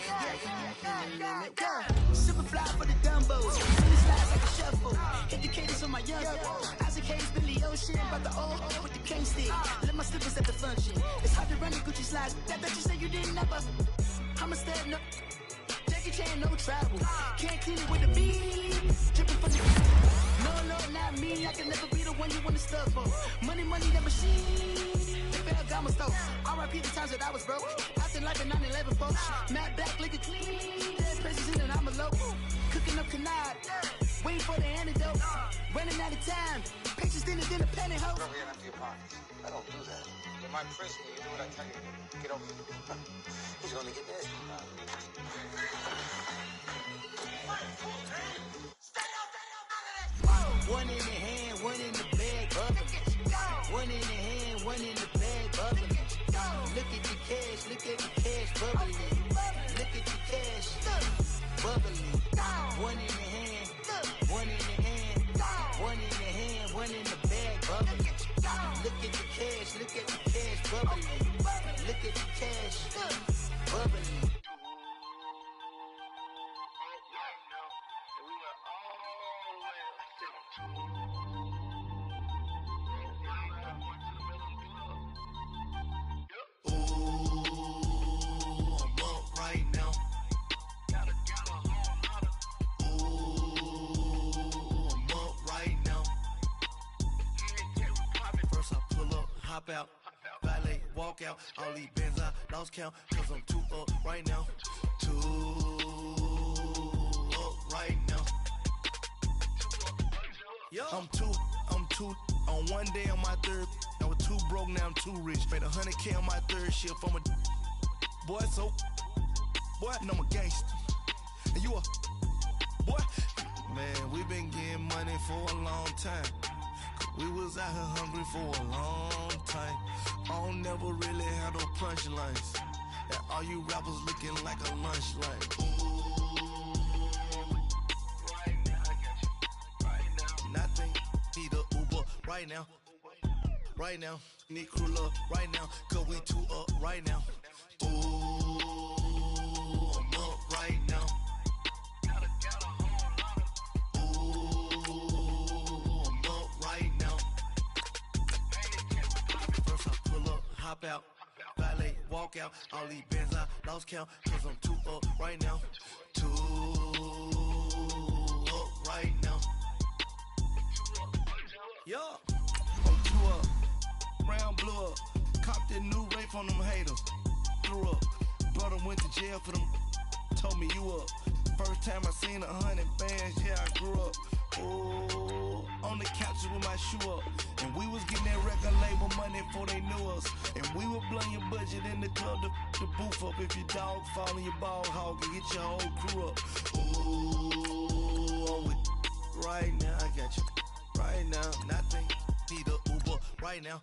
Super fly for the Dumbos, really slides like a shuffle. Hit the cadence on my young Isaac Hayes, Billy Ocean, about the old with the cane stick. Let my slippers at the function. It's hard to run the Gucci slides. That bet you say you didn't never. I'ma stand up. Jackie Chan, no travel. Can't clean it with a beat. Dripping from the. No, not me. I can never be the one you wanna stuff for. Money, that machine. The Ferragamo store. R.I.P. the times that I was broke. Acting like a 9/11 folks. Matt back, liquor clean. Dead presses in and I'm alone. Cooking up canard. Waiting for the antidote. Running out of time. Pictures thinner than a penny hoe. Over here, empty your pockets. I don't do that. You might press me. You do what I tell you. Get over here. He's gonna get this. One in the hand, one in the bag, bubbling. One in the hand, one in the bag, bubbling. Look at the cash, bubbling. Look at the cash, bubbling. One in the hand, one in the hand, one in the hand, one in the bag, bubbling. Look at the cash, bubbling. Look at the cash, bubbling. Hop out, valet, walk out. All these bands I lost count, cause I'm too up right now. Too up right now. Yo. I'm too on one day on my third. I was too broke, now I'm too rich. Made 100K on my third shift. I'm a boy, so boy, and I'm a gangster. And you a boy. Man, we been getting money for a long time. We was out here hungry for a long time. I don't never really have no punchlines. And all you rappers looking like a lunch line. Right now, I got you. Right now. Nothing. Need a Uber right now. Right now. Need crew love right now. Cause we too up right now. Ooh, I'm up right now. Hop out, valet, walk out. All these bands I lost count, cause I'm too up right now. Too up right now. Yo, I'm too up. Brown blew up. Copped that new rape on them haters. Threw up. Brother went to jail for them. Told me you up. First time I seen 100 bands, yeah, I grew up. Oh, on the couches with my shoe up. And we was getting that record label money before they knew us. And we were blowing your budget in the club to boof up. If your dog fall in your ball hog and get your whole crew up. Oh, I'm with right now, I got you. Right now, nothing. Need a Uber right now.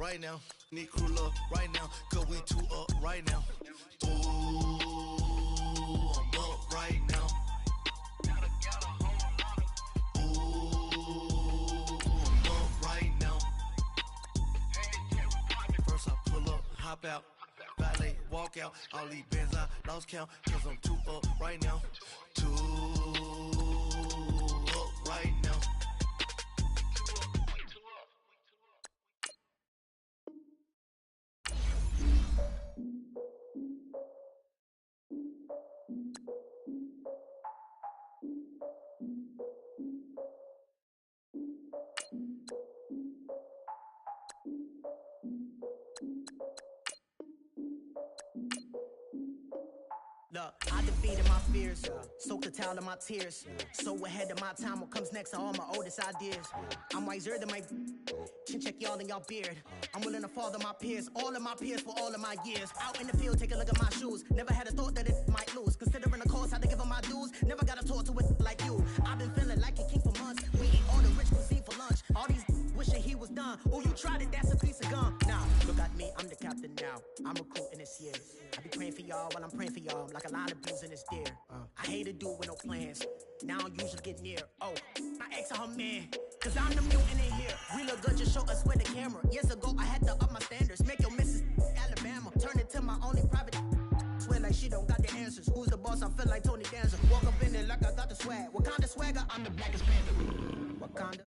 Right now, need crew love right now. Cause we two up right now. Ooh, I'm up right now. Hop out, valet, walk out. All these bands I lost count, cause I'm too up right now. Too up right now. Look, I defeated my fears, soaked the towel of my tears. So ahead of my time, what comes next are all my oldest ideas. I'm wiser than my chin check y'all in y'all beard. I'm willing to father my peers, all of my peers for all of my years. Out in the field, take a look at my shoes. Never had a thought that it might lose. Considering the cost, had to give them my dues. Never got to talk to it like you. I've been feeling like a king for months. We eat all the rich cuisine for lunch. All these wishing he was done. Oh, you tried it, that's a piece of gum. Now, look at me, I'm the captain now. I'm recruiting this year. I be praying for y'all while I'm praying for y'all. Like a line of blues in this deer. I hate to do it with no plans. Now I usually get near. Oh, my ex her man. Cause I'm the mutant in here. We look good, just show us where the camera. Years ago, I had to up my standards. Make your missus Alabama. Turn it to my only private. Swear like she don't got the answers. Who's the boss? I feel like Tony Danza. Walk up in there like I got the swag. What kind of swagger? I'm the blackest panther. What kind of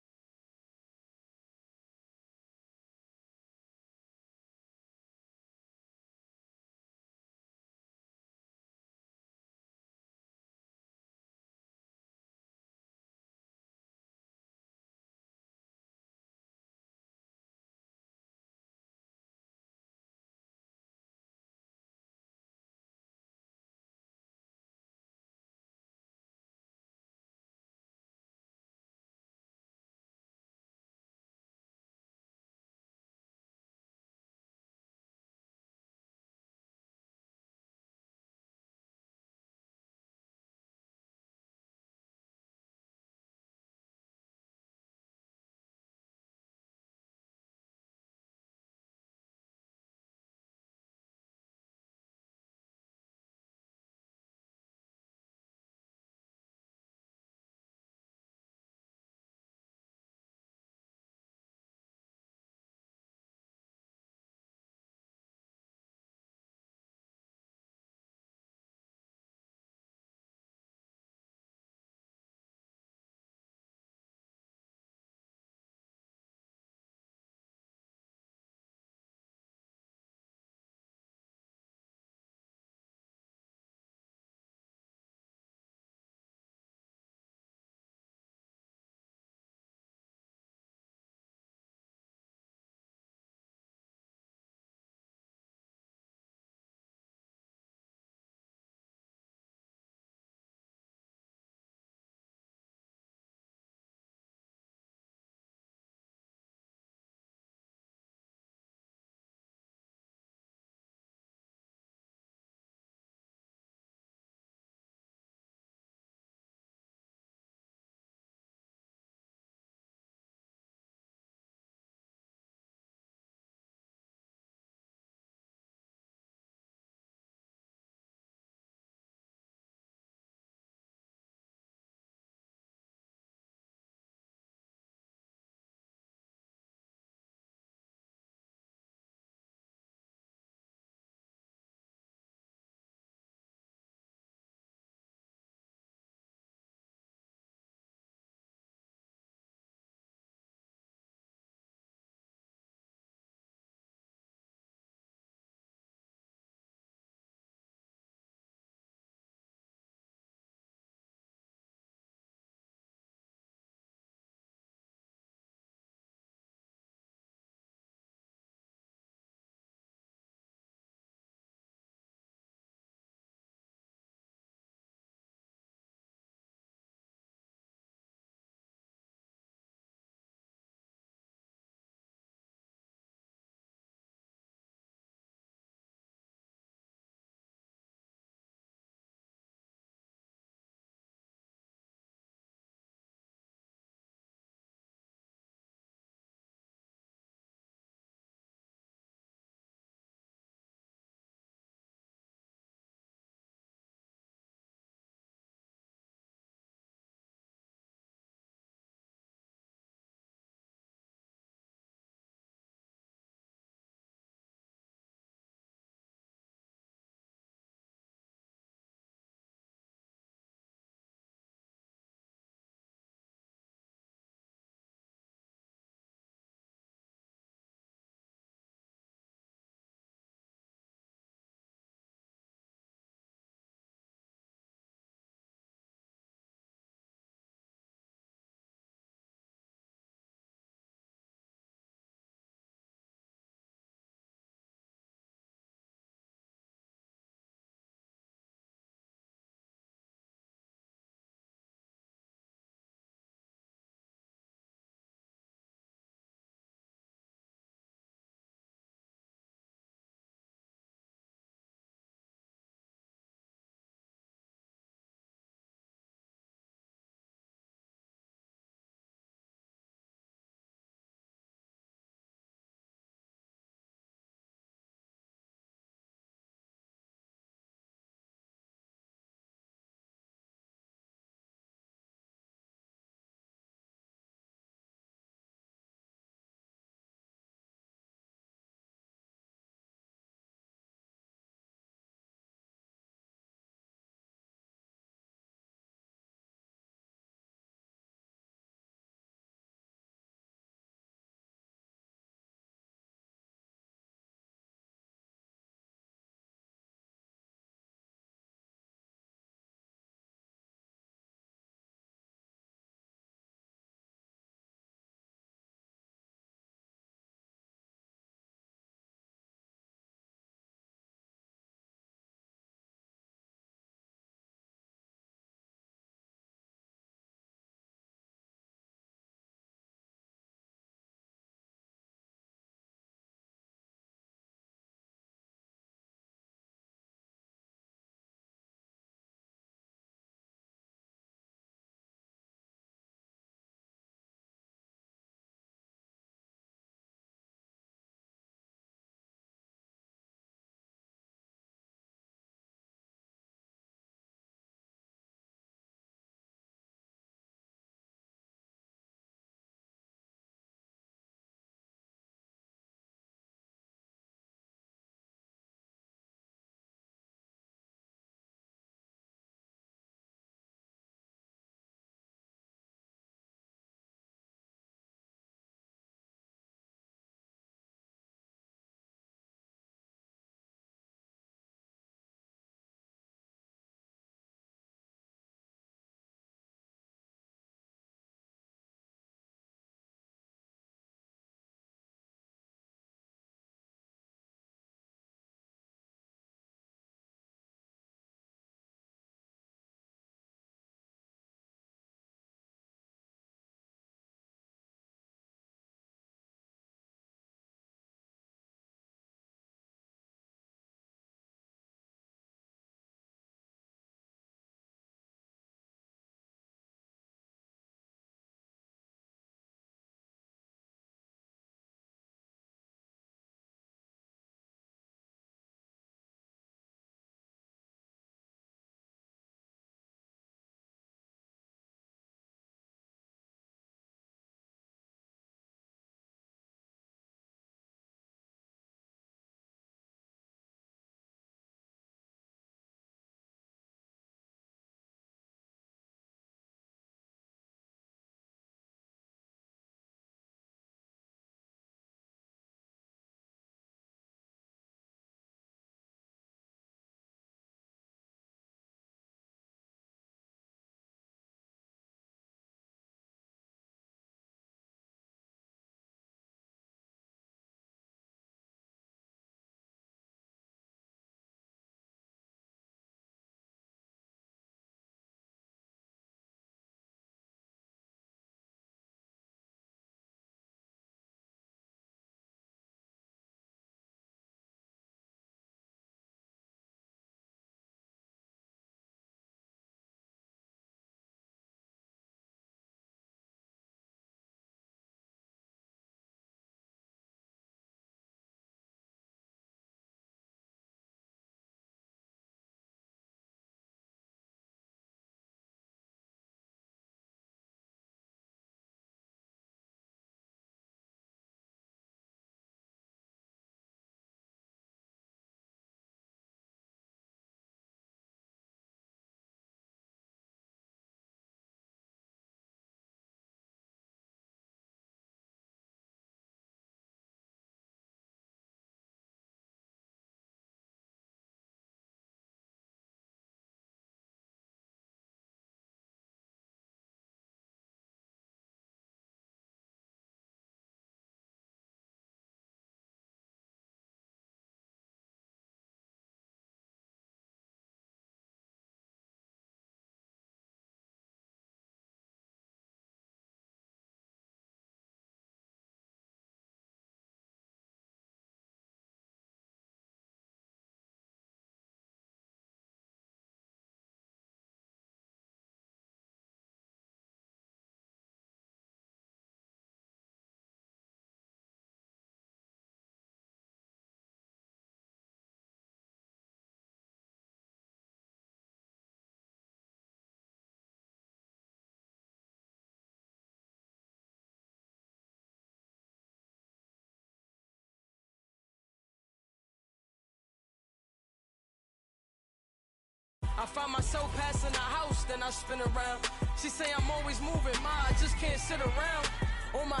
I find myself passing the house, then I spin around. She say I'm always moving, I just can't sit around. Oh my,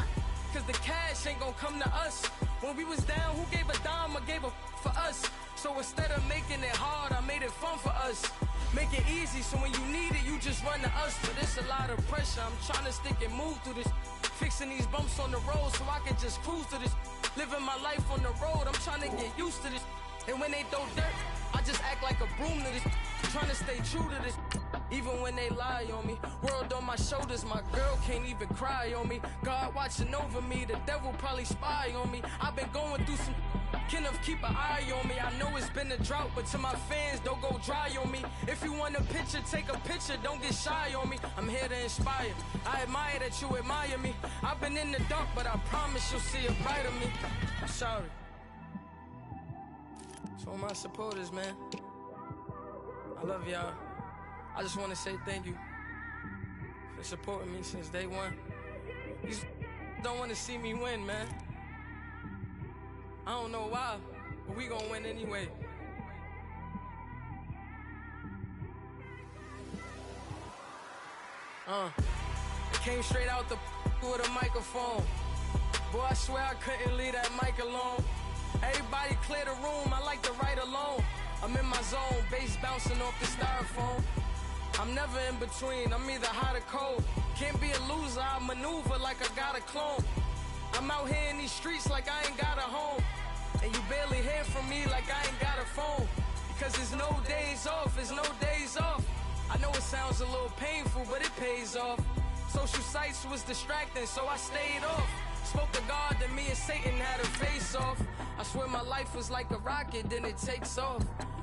cause the cash ain't gon' come to us. When we was down, who gave a dime or gave a for us? So instead of making it hard, I made it fun for us. Make it easy, so when you need it, you just run to us. But it's a lot of pressure, I'm trying to stick and move through this. Fixing these bumps on the road so I can just cruise to this. Living my life on the road, I'm trying to get used to this. And when they throw dirt, I just act like a broom to this. Trying to stay true to this, even when they lie on me. World on my shoulders, my girl can't even cry on me. God watching over me, the devil probably spy on me. I've been going through some, Kenneth keep an eye on me. I know it's been a drought, but to my fans, don't go dry on me. If you want a picture, take a picture, don't get shy on me. I'm here to inspire, I admire that you admire me. I've been in the dark, but I promise you'll see a bright of me. I'm sorry. So my supporters, man, I love y'all. I just want to say thank you for supporting me since day one. You don't want to see me win, man. I don't know why, but we gonna win anyway. Came straight out the with a microphone. Boy, I swear I couldn't leave that mic alone. Everybody clear the room, I like to write alone. I'm in my zone, bass bouncing off the styrofoam. I'm never in between, I'm either hot or cold. Can't be a loser, I maneuver like I got a clone. I'm out here in these streets like I ain't got a home. And you barely hear from me like I ain't got a phone. Because there's no days off, there's no days off. I know it sounds a little painful, but it pays off. Social sites was distracting, so I stayed off. Spoke to God, then me and Satan had a face off. I swear my life was like a rocket, then it takes off.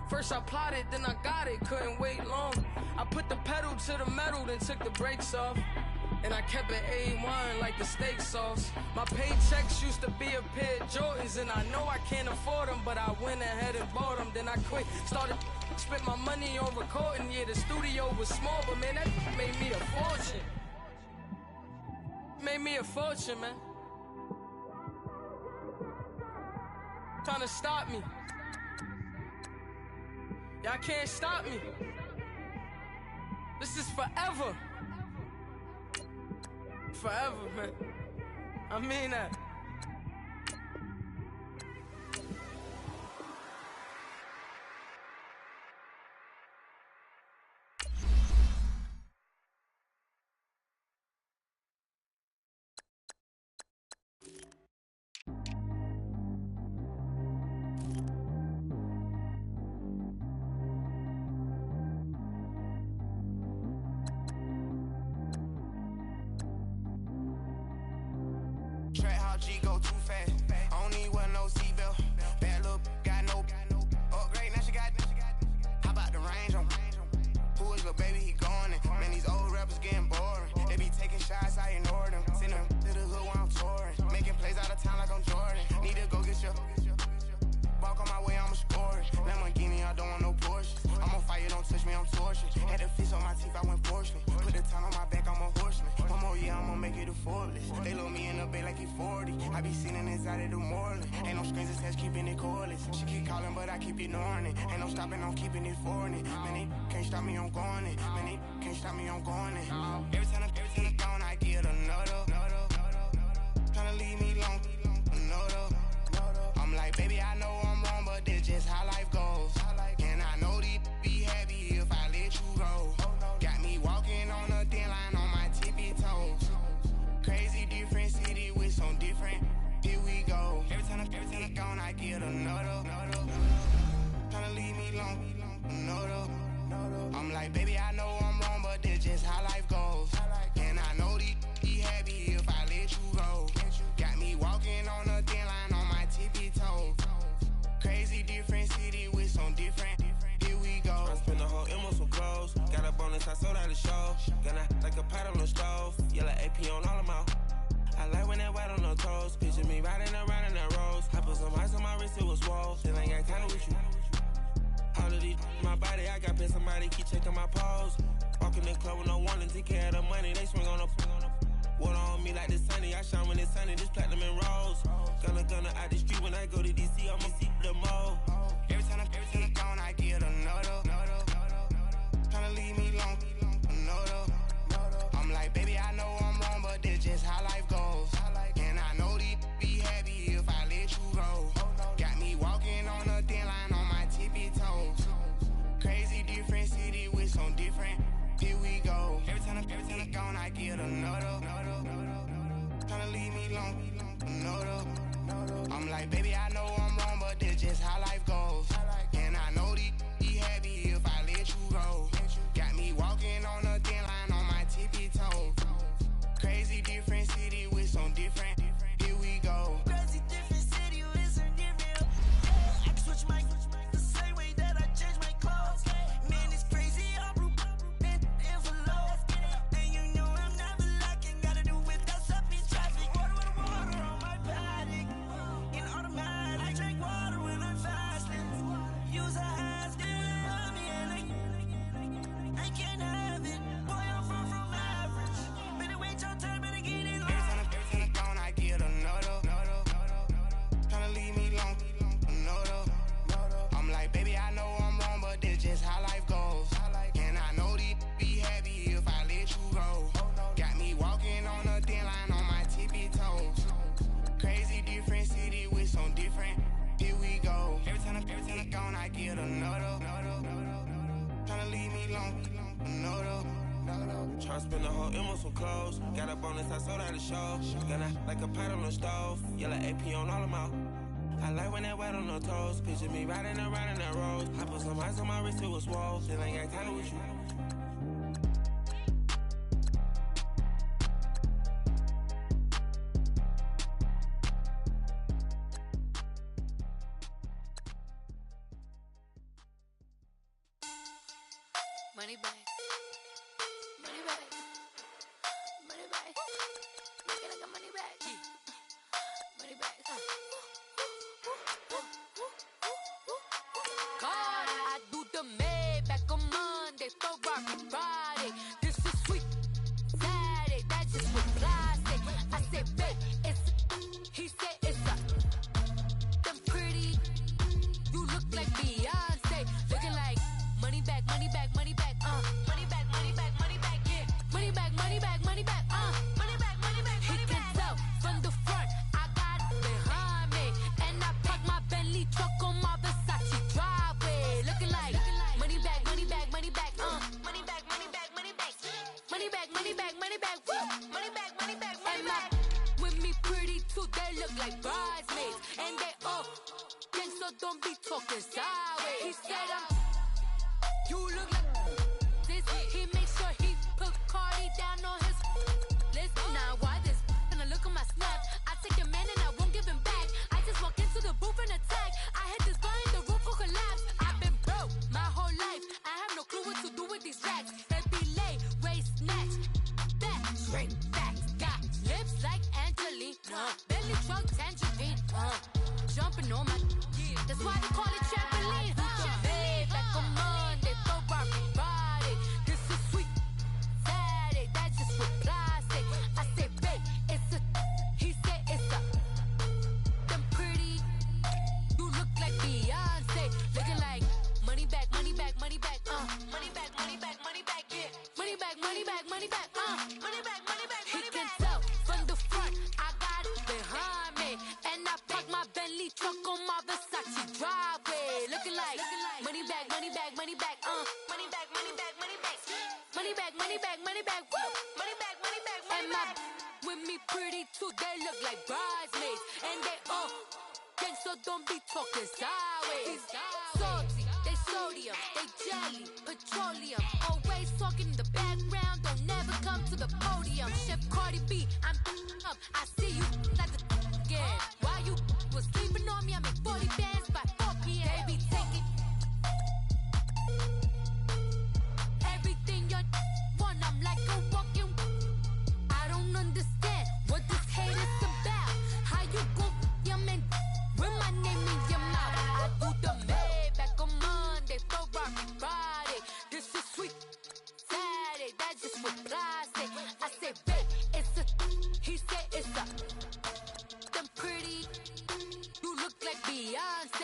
First I plotted, then I got it, couldn't wait long. I put the pedal to the metal, then took the brakes off. And I kept it A1 like the steak sauce. My paychecks used to be a pair of Jordans, and I know I can't afford them, but I went ahead and bought them. Then I quit, started, spent my money on recording. Yeah, the studio was small, but man, that made me a fortune. Made me a fortune, man. Trying to stop me. Y'all can't stop me. This is forever. Forever, man. I mean that. G go too fast. I don't need wear no seatbelt. Bad look, got no upgrade. Now she got. How about the range on? Who is the baby? He going in. Man, these old rappers getting boring. They be taking shots, I ignore them. Send them to the hood while I'm touring. Making plays out of town like I'm Jordan. Need to go get your. Walk on my way, I'ma score it. Lamborghini, I don't want no Porsche. I'm on fire, don't touch me, I'm tortured. Had the fish on my teeth, I went porcelain. Put the town on my back, I'm a horseman. One more year, I'ma make it a Forbes. They load me in the bay like he 40. I be sitting inside of the Moreland. Ain't no screens attached, keeping it cordless. She keep calling, but I keep ignoring it. Ain't no stopping, I'm keeping it for it. Man, they can't stop me, I'm going it. Man, they can't stop me, I'm going it. Every time I'm gone, I get another. Tryna leave me long, another. I'm like, baby, I know I'm wrong, but this just how life goes. And I know these be happy if I let you go. Got me walking on a thin line on my tippy toes. Crazy different city with some different. Here we go. Every time I'm gone, I get another. Tryna leave me long, another. I'm like, baby, I know I'm wrong, but this just how life goes. And I know these be happy if I let you go. Got me walking on a thin line on my tippy toes. Crazy different city with some different. Here we go. I spent the whole M on some clothes. Got a bonus, I sold out the show. Gonna like a pot on the stove. Yellow AP on all of my. I like when that white on the toes. Picture me riding around in that rose. I put some ice on my wrist, it was swole. Still ain't got kinda with you. All of these, my body, I got paid somebody keep checking my pose. Walk in the club with no warning, take care of the money. They swing on the. Water on me like the sunny, I shine when it's sunny, this platinum and rose. Gonna out the street when I go to DC, I'ma see the mo. Every time I'm gone, I get another. long. No, I'm like, baby, I know I'm wrong, but this just how life goes. And I know these be happy if I let you go. Got me walking on a thin line on my tippy toes. Crazy different city with some different. Here we go. Every time I'm gone, I get another. Tryna leave me alone. No, I'm like, baby, I know I'm wrong, but this just how life goes. And I know these be happy if I let you go. Got me walking on a thin line on my tippy toes. Crazy different city with some different. Here we go. Crazy different city with some different. I can switch my the same way that I change my clothes. Man, it's crazy. I'm envelope. And you know I'm never lacking. Gotta do without stopping traffic. Water on my paddock. In automatic. I drink water when I'm fasting. Use a has on me and I can't have it. Boy, I'm far from average. Better wait your turn, better get it. Every time I'm gone, I get another. Tryna leave me alone. No, I'm like, baby, I know I'm wrong, but this just how life goes. And I know these be happy if I let you go. Got me walking on a thin line on my tippy toes. Crazy different city with some different. Here we go. Every time I'm gone, I get another. Tryna leave me alone. Tryna spend the whole M on some clothes. Got a bonus, I sold out the show. Gonna like a pot on the stove. Yellow AP on all of my. I like when that wet on the toes. Picture me riding around in that road. I put some ice on my wrist, it was swole. Still ain't got time with you. Money back. Money back. Money back. Make it like a money back. Money back. God, I do the Maybach on Monday, Ferrari Friday. This is sweet Saturday. That's just with plastic. I said, babe, it's. He said it's a. Them pretty. You look like Beyonce. Looking like money back, money back, money back. Money back, money back, money back, yeah. Money back, money back, money back, money back, money back, money back. He can tell from the front, I got it behind me. And I park my Bentley truck on my Versace driveway. Looking like money back, money back, money back, money back, money back, money back. Money back, money back, money back, money back, money back, money back. With me pretty too, they look like bridesmaids. And they all gang, so don't be talking sideways. He said you look like this. He makes sure he put Cardi down on his list. Now why this? Gonna look at my snap. I take your man and I won't give him back. I just walk into the booth and attack. I hit this button, the roof will collapse. I've been broke my whole life. I have no clue what to do with these racks. They be late, waist snatch, back, straight back. Got lips like Angelina, belly truck tangerine. Jumping on my, that's why they call it trampoline. Back on Monday, Ferrari Friday. This is sweet Saturday. That's just with plastic. I said, babe, it's a. He said it's a. Them pretty. You look like Beyonce. Looking like money back, money back, money back. Money back, money back, money back, yeah. Money back, money back, money back. Money back, money back, money back. He can tell from the front, I got it behind me. And I park my Bentley truck on my Versace driveway. Looking like money back, money back, money back. Money back, money back, money back. Money back, money back, money back. Woo! Money back, money back, money back. With me pretty too, they look like bridesmaids. And they all gang, so don't be talking sideways. Salty, they sodium, they jelly, petroleum. Always talking in the background, don't never come to the podium. Chef Cardi B, I'm up. I see you like the again. While you was sleeping on me, I make 40 bands by 4 p.m. Baby, take it. Everything you want, I'm like a walking. I don't understand what this hate is about. How you go, your man, with my name in your mouth. I do the Maybach on Monday, Ferrari Friday. This is sweet Saturday, that's just with plastic. I say, babe, it's a. He said it's a. Them pretty, you look like Beyonce.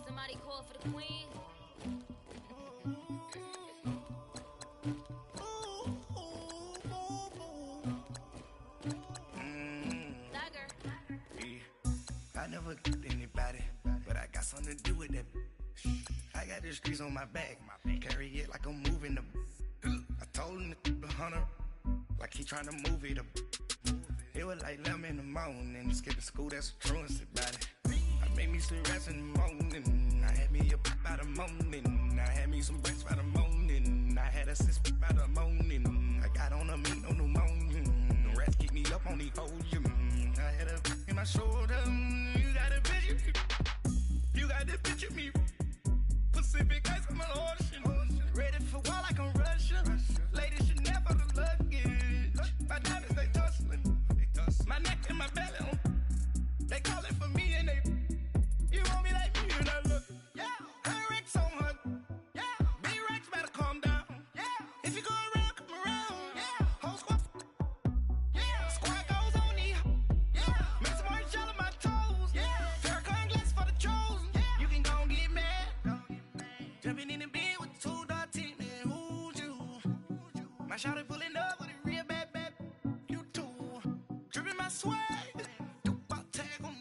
Somebody call for the queen. I never killed anybody, but I got something to do with that. I got the streets on my back, carry it like I'm moving the. I told him the hunter, like he trying to move it up. It was like 11 in the morning, skipping school, that's a truancy about it. I made me some rest in the morning, I had me a pop by the morning, I had me some breaks by the morning, I had a sis by the morning, I got on a meat, no pneumonia, the rats keep me up on the podium, I had a in my shoulder, you got a bitch, you got the bitch of me, Pacific ice on my ocean, ready for war like I'm Russian, ladies should never the luggage, my diamonds they tussling. My neck and my belly, they calling for me and they, you want me like me and I look, yeah, her Rex on her, yeah, B-Rex better calm down, yeah, if you go around, come around, yeah, whole squad, yeah, squad goes on me, yeah, make some orange gel on my toes, yeah, Farrakhan glass for the chosen, yeah, you can go and get mad, jumping in the bed with 2 dark teeth, man, who's you, my shawty pulling up with a real bad, you too. My swag, about tag on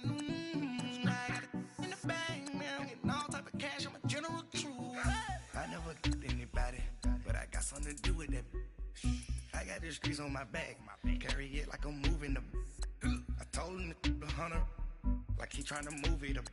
I got it in the bag, man. I'm getting all type of cash. I'm a general true. I never killed anybody, but I got something to do with that. I got the streets on my back, carry it like I'm moving the. I told him the hunter, like he trying to move it up.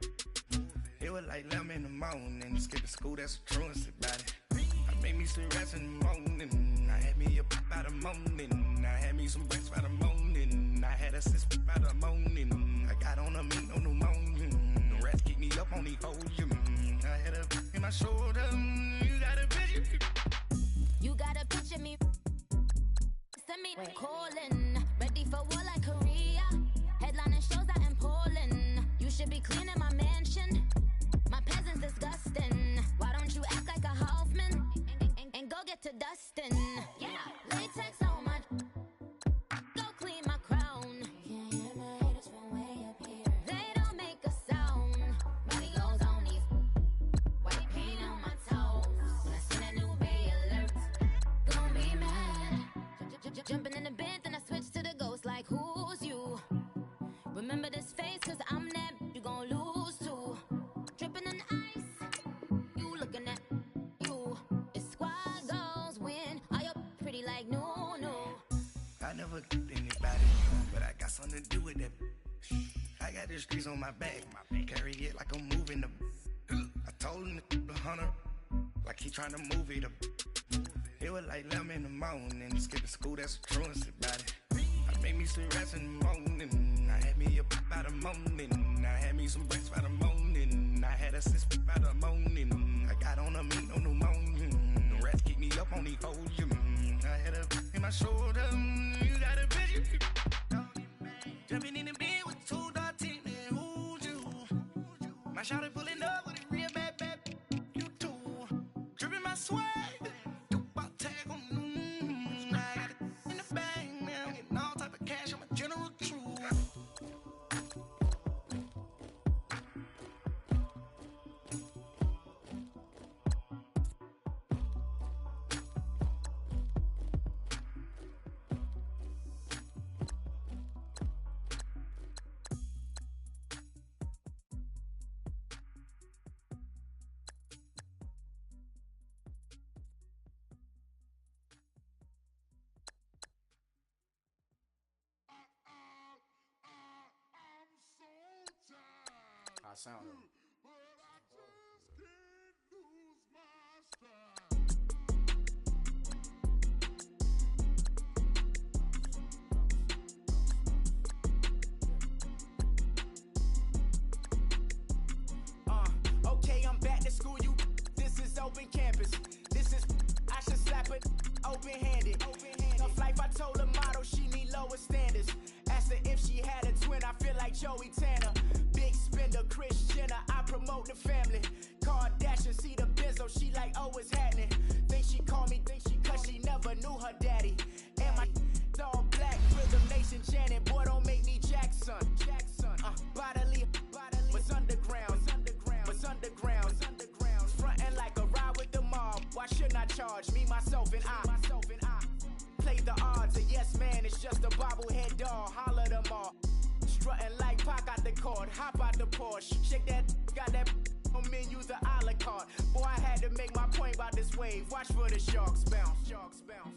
It was like 11 in the morning, skipping school, that's a truancy about it. I made me some rest in the morning, I had me a pop by the morning, I had me some breaks by the morning, I had a sis by the morning, I got on a meat, no pneumonia, the rats keep me up on the podium, I had a in my shoulder, you got a bitch, You got a picture me, send me calling, ready for war like Korea, headlining shows out in Poland, you should be cleaning my mansion, my peasants disgusting, why don't you act like a Hoffman, and go get to dustin', yeah, latex on my, go clean my crown, can't hear my haters from way up here, they don't make a sound, body goes on these, white paint on my toes, when I send a new Bay alert, gon' be mad, jumping in the bed, then I switch to the ghost like who's you, remember this face cause I'm that, you gon' lose too, dripping in ice, you looking at you, it's squad goals win, are you pretty like no. I never killed anybody, but I got something to do with that. I got the streets on my back, carry it like I'm moving the. I told him the hunter, like he trying to move it up. It was like 11 in the morning, skipping school, that's a truancy about it. I made me some rest in the morning, I had me a pop by the morning, I had me some breaks by the morning, I had a sis by the morning, I got on a meat, no pneumonia, the rats keep me up on the podium, I had a in my shoulder, you got a bitch, jumping in the bed with 2 dark teeth, man, who's you, my shawty pulling up with a real bad, you too, dripping my swag, about tag on I got it in the bag, man, I'm getting all type of cash, I'm a general true. I sound it. Okay, I'm back to school, you. This is open campus. This is, I should slap it open-handed. Tough life, I told her motto, she need lower standards. Asked her if she had a twin, I feel like Joey Tanner. Big spender, Kris Jenner, I promote the family. Kardashian, see the benzo, she like, oh, it's happening. Think she call me, cause she never knew her daddy. And my all black, Rhythm Nation Janet, boy, don't make me Jackson. got the cord, hop out the Porsche. Shake that, got that on menus, the a la carte. Boy, I had to make my point about this wave. Watch for the sharks bounce. Sharks bounce.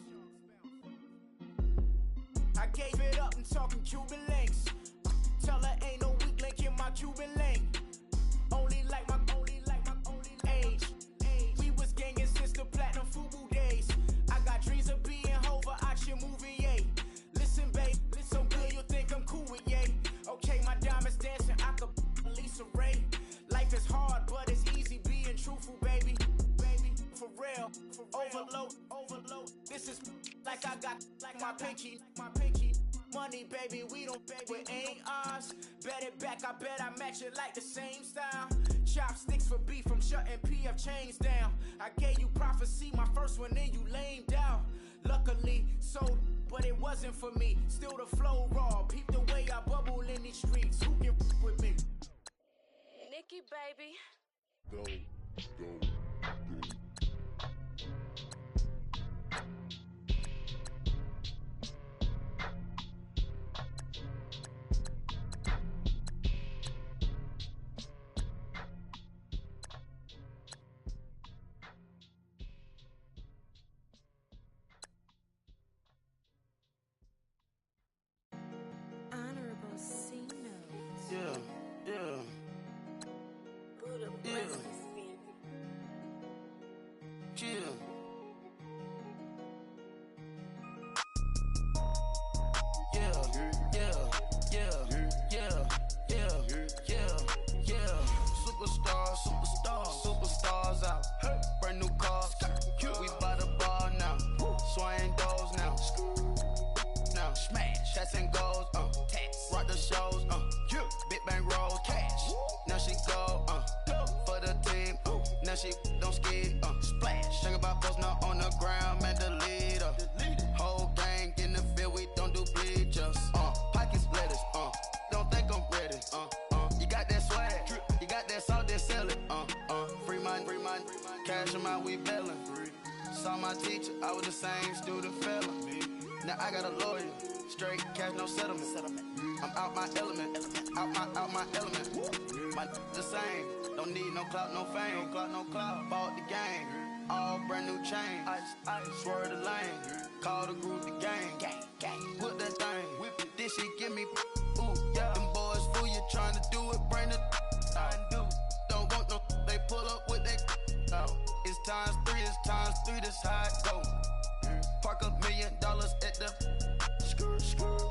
I gave it up and talking Cuban links. Tell her ain't no weak link in my Cuban link. Only like my age. We was gangin' since the platinum FUBU days. I got dreams of being Hova out your movie, yay. Listen, babe, so good you think I'm cool with yay. Okay, my diamonds dancing, I could Lisa Ray. Life is hard, but it's easy being truthful, baby. For real, overload. This is like I got like my pinky. Money, baby, we don't pay with ain't ours. Bet it back, I bet I match it like the same style. Chopsticks for beef, I'm shutting PF chains down. I gave you prophecy, my first one, then you lamed out. Luckily, sold, but it wasn't for me. Still the flow raw, peep the way I bubble in these streets. Who can f with me? Nicky, baby. Go. Honorable C notes. Yeah. Buddha Yeah. bless this man. Chill. Superstars out. Brand new cars. We by the bar now. Swaying doors now. Now smash. Shots and goals. Tax. Rock the shows. Big bang rolls. Cash. Now she go. For the team. Now she don't skid. Splash. Think about post now on the ground. Man, the leader. Whole gang in the field. We don't do bleachers. Pocket splitters. Don't think I'm ready. You got that swag. You got that salt, then sell it. Free mind. Cash them out, we bailin'. Saw my teacher, I was the same student felon. Now I got a lawyer. Straight cash, no settlement. I'm out my element. Out my element. My the same. Don't need no clout, no fame. No clout. Bought the game. All brand new chain. Ice. Swerve the lane. Call the group the gang. Whip that thing. Whip it. This shit give me. Ooh, yeah. Them boys fool you trying to do it. Bring the. Don't want no. They pull up with that. It's times 3. This how it go. Park $1 million at the.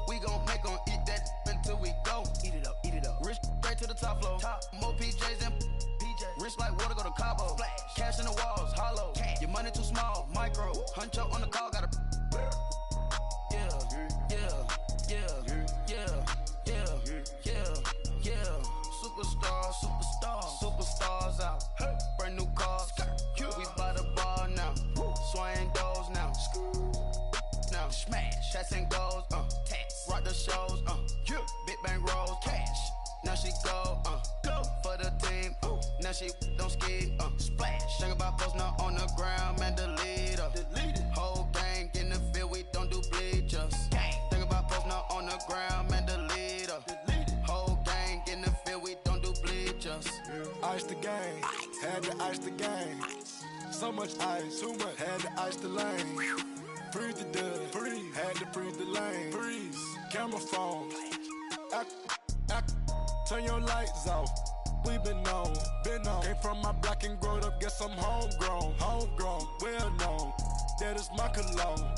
We gon' make 'em eat that until we go. Eat it up. Rich straight to the top floor. More PJs and PJs. Rich like water, go to Cabo. Splash. Cash in the walls, hollow. Cash. Your money too small, micro. Hunch up on the call, gotta. Superstars out. Brand new cars. We by the bar now. Swaying doors now. Now smash. Shots and goals. Tax. Rock the shows. Big bang rolls. Cash. Now she go. For the team. Now she don't skid. Splash. Think about post now on the ground. Man, the leader. Whole gang in the field. We don't do bleachers. Think about post now on the ground. Man, the leader. Whole gang in the field. We don't do bleachers. Ice the game, had to ice the game. So much ice, too much, had to ice the lane. Freeze the dud, had to freeze the lane. Freeze, camera phone. Turn your lights off. We been on. Came from my block and growed up, guess I'm homegrown, well known. That is my cologne.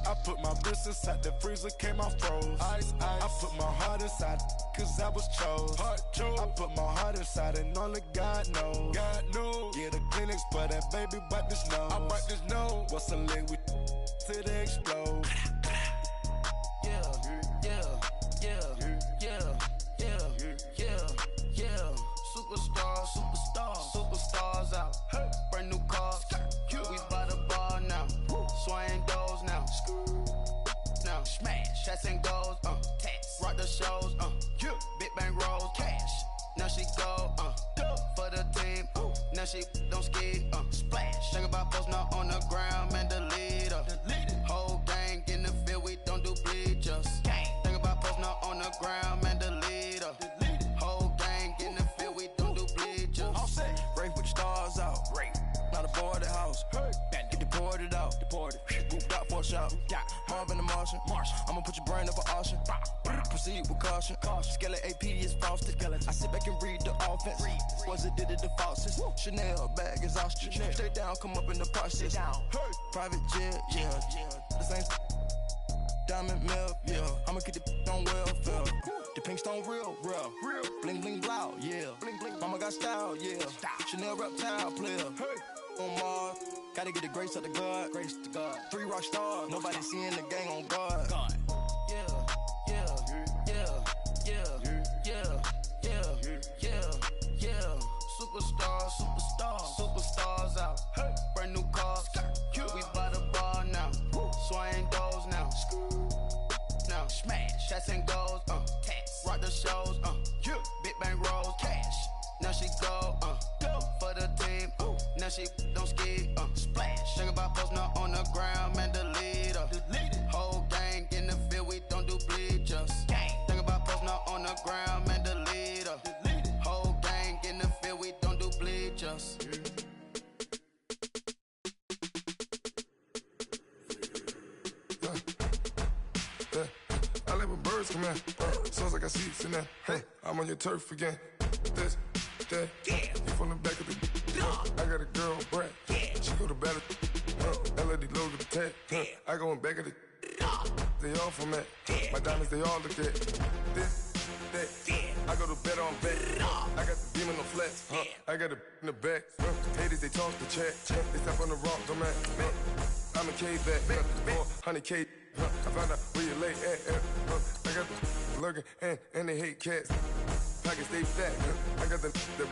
I put my wrist inside the freezer, came out froze. Ice. I put my heart inside, cause I was chose. I put my heart inside and only God knows. Yeah, the clinics, but that baby wipe this nose. I wipe this nose. What's a leg with till they explode? Superstars out. Brand new cars. We by the bar now. Swaying doors now. Now smash. Shots and goals. Tax. Rock the shows. Big bang rolls. Cash. Now she go. For the team. Now she don't skid. Splash. Think about post now on the ground. Man, the leader. Whole gang in the field. We don't do bleachers. Think about post now on the ground. Man, the leader. shop. Marvin the Martian. I'ma put your brain up an auction. Proceed with caution. Skeleton AP is frosted. I sit back and read the offense. Was it did it the faucets? Chanel bag is ostrich. Stay down, come up in the process. Private jet, yeah. The same diamond milk, yeah. I'ma keep the on welfare. The pink stone real. Bling bling blow, yeah. Mama got style, yeah. Chanel reptile player. On Mars, gotta get the grace of the God. 3 rock stars, nobody seeing the gang on guard. Yeah. Superstars out. Brand new cars. We by the bar now. Swaying doors now. Now smash. Shots and goals. Rock the shows. Big bang rolls. Cash. Now she go. For the team. Now she don't ski. Splash. Think about posting up on the ground, man. The leader. Whole gang in the field. We don't do bleachers. Think about posting up on the ground, man. The leader. Whole gang in the field. We don't do bleachers. I let my birds come in. Sounds like I see seats in there. Hey, I'm on your turf again. This, that, you from the back of the. I got a girl, Brad. She go to battle. LED logo the tag. I go in back of the. They all from that. My diamonds, they all look at. This, that. I go to bed on bed. I got the demon on flats. I got it in the back. Haters, they talk the chat. They step on the rock, don't man. I'm a K-back. 400K. I found out where you lay at. I got the lurking and they hate cats. Pockets stay fat. I got the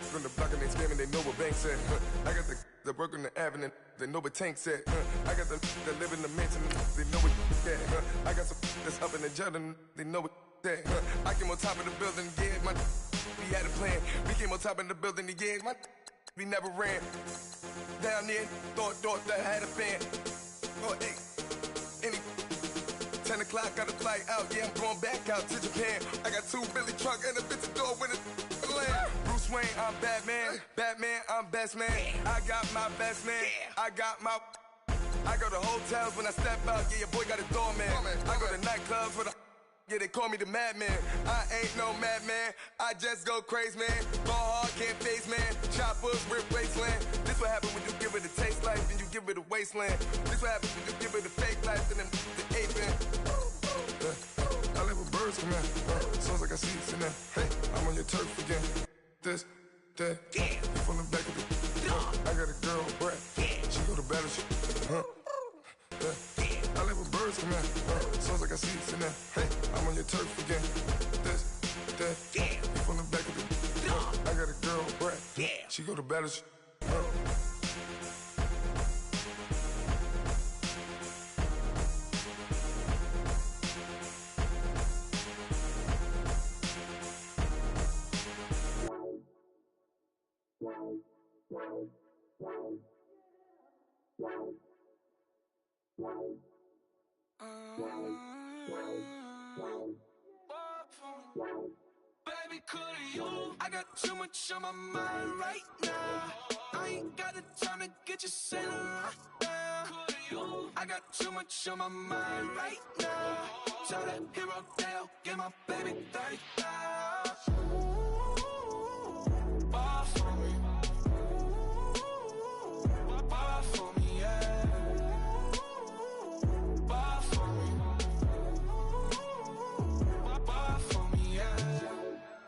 from the block and they screaming, they know what banks at. I got the work on the avenue, they know what tanks at. I got the that live in the mansion, they know what that. I got some that's up in the Jordan, they know what that. I came on top of the building, yeah, my we had a plan. We came on top of the building, yeah, my we never ran. Down there, thought that I had a fan. Oh, hey, any 10 o'clock, got a flight out, yeah, I'm going back out to Japan. I got 2 Billy truck and a bitch door with a land. Bruce Wayne, I'm Batman. Batman, I'm best man. I got my best man. I go to hotels when I step out, yeah, your boy got a doorman. I go to nightclubs with a yeah, they call me the madman. I ain't no madman. I just go crazy, man. Ball hard, can't face, man. Choppers, rip wasteland. This what happens when you give it a taste life and you give it a wasteland. This what happens when you give it a fake life and then the ape in. I let my birds come in. Sounds like I see seats in there. Hey, I'm on your turf again. This, that, you from the back of the. I got a girl, Brad. She go to battle, she. I let my birds come in. Sounds like I see seats in there. Hey, I'm on your turf again. This, that, you from the back of the. I got a girl, Brad. She go to battle, she. Baby, could you? I got too much on my mind right now. I ain't got the time to get you sailing right now. Could you? I got too much on my mind right now. Tell that hero Dale, get my baby 30,000. Ball for me. Ball for me, yeah. Ball for me. Ball for me, yeah.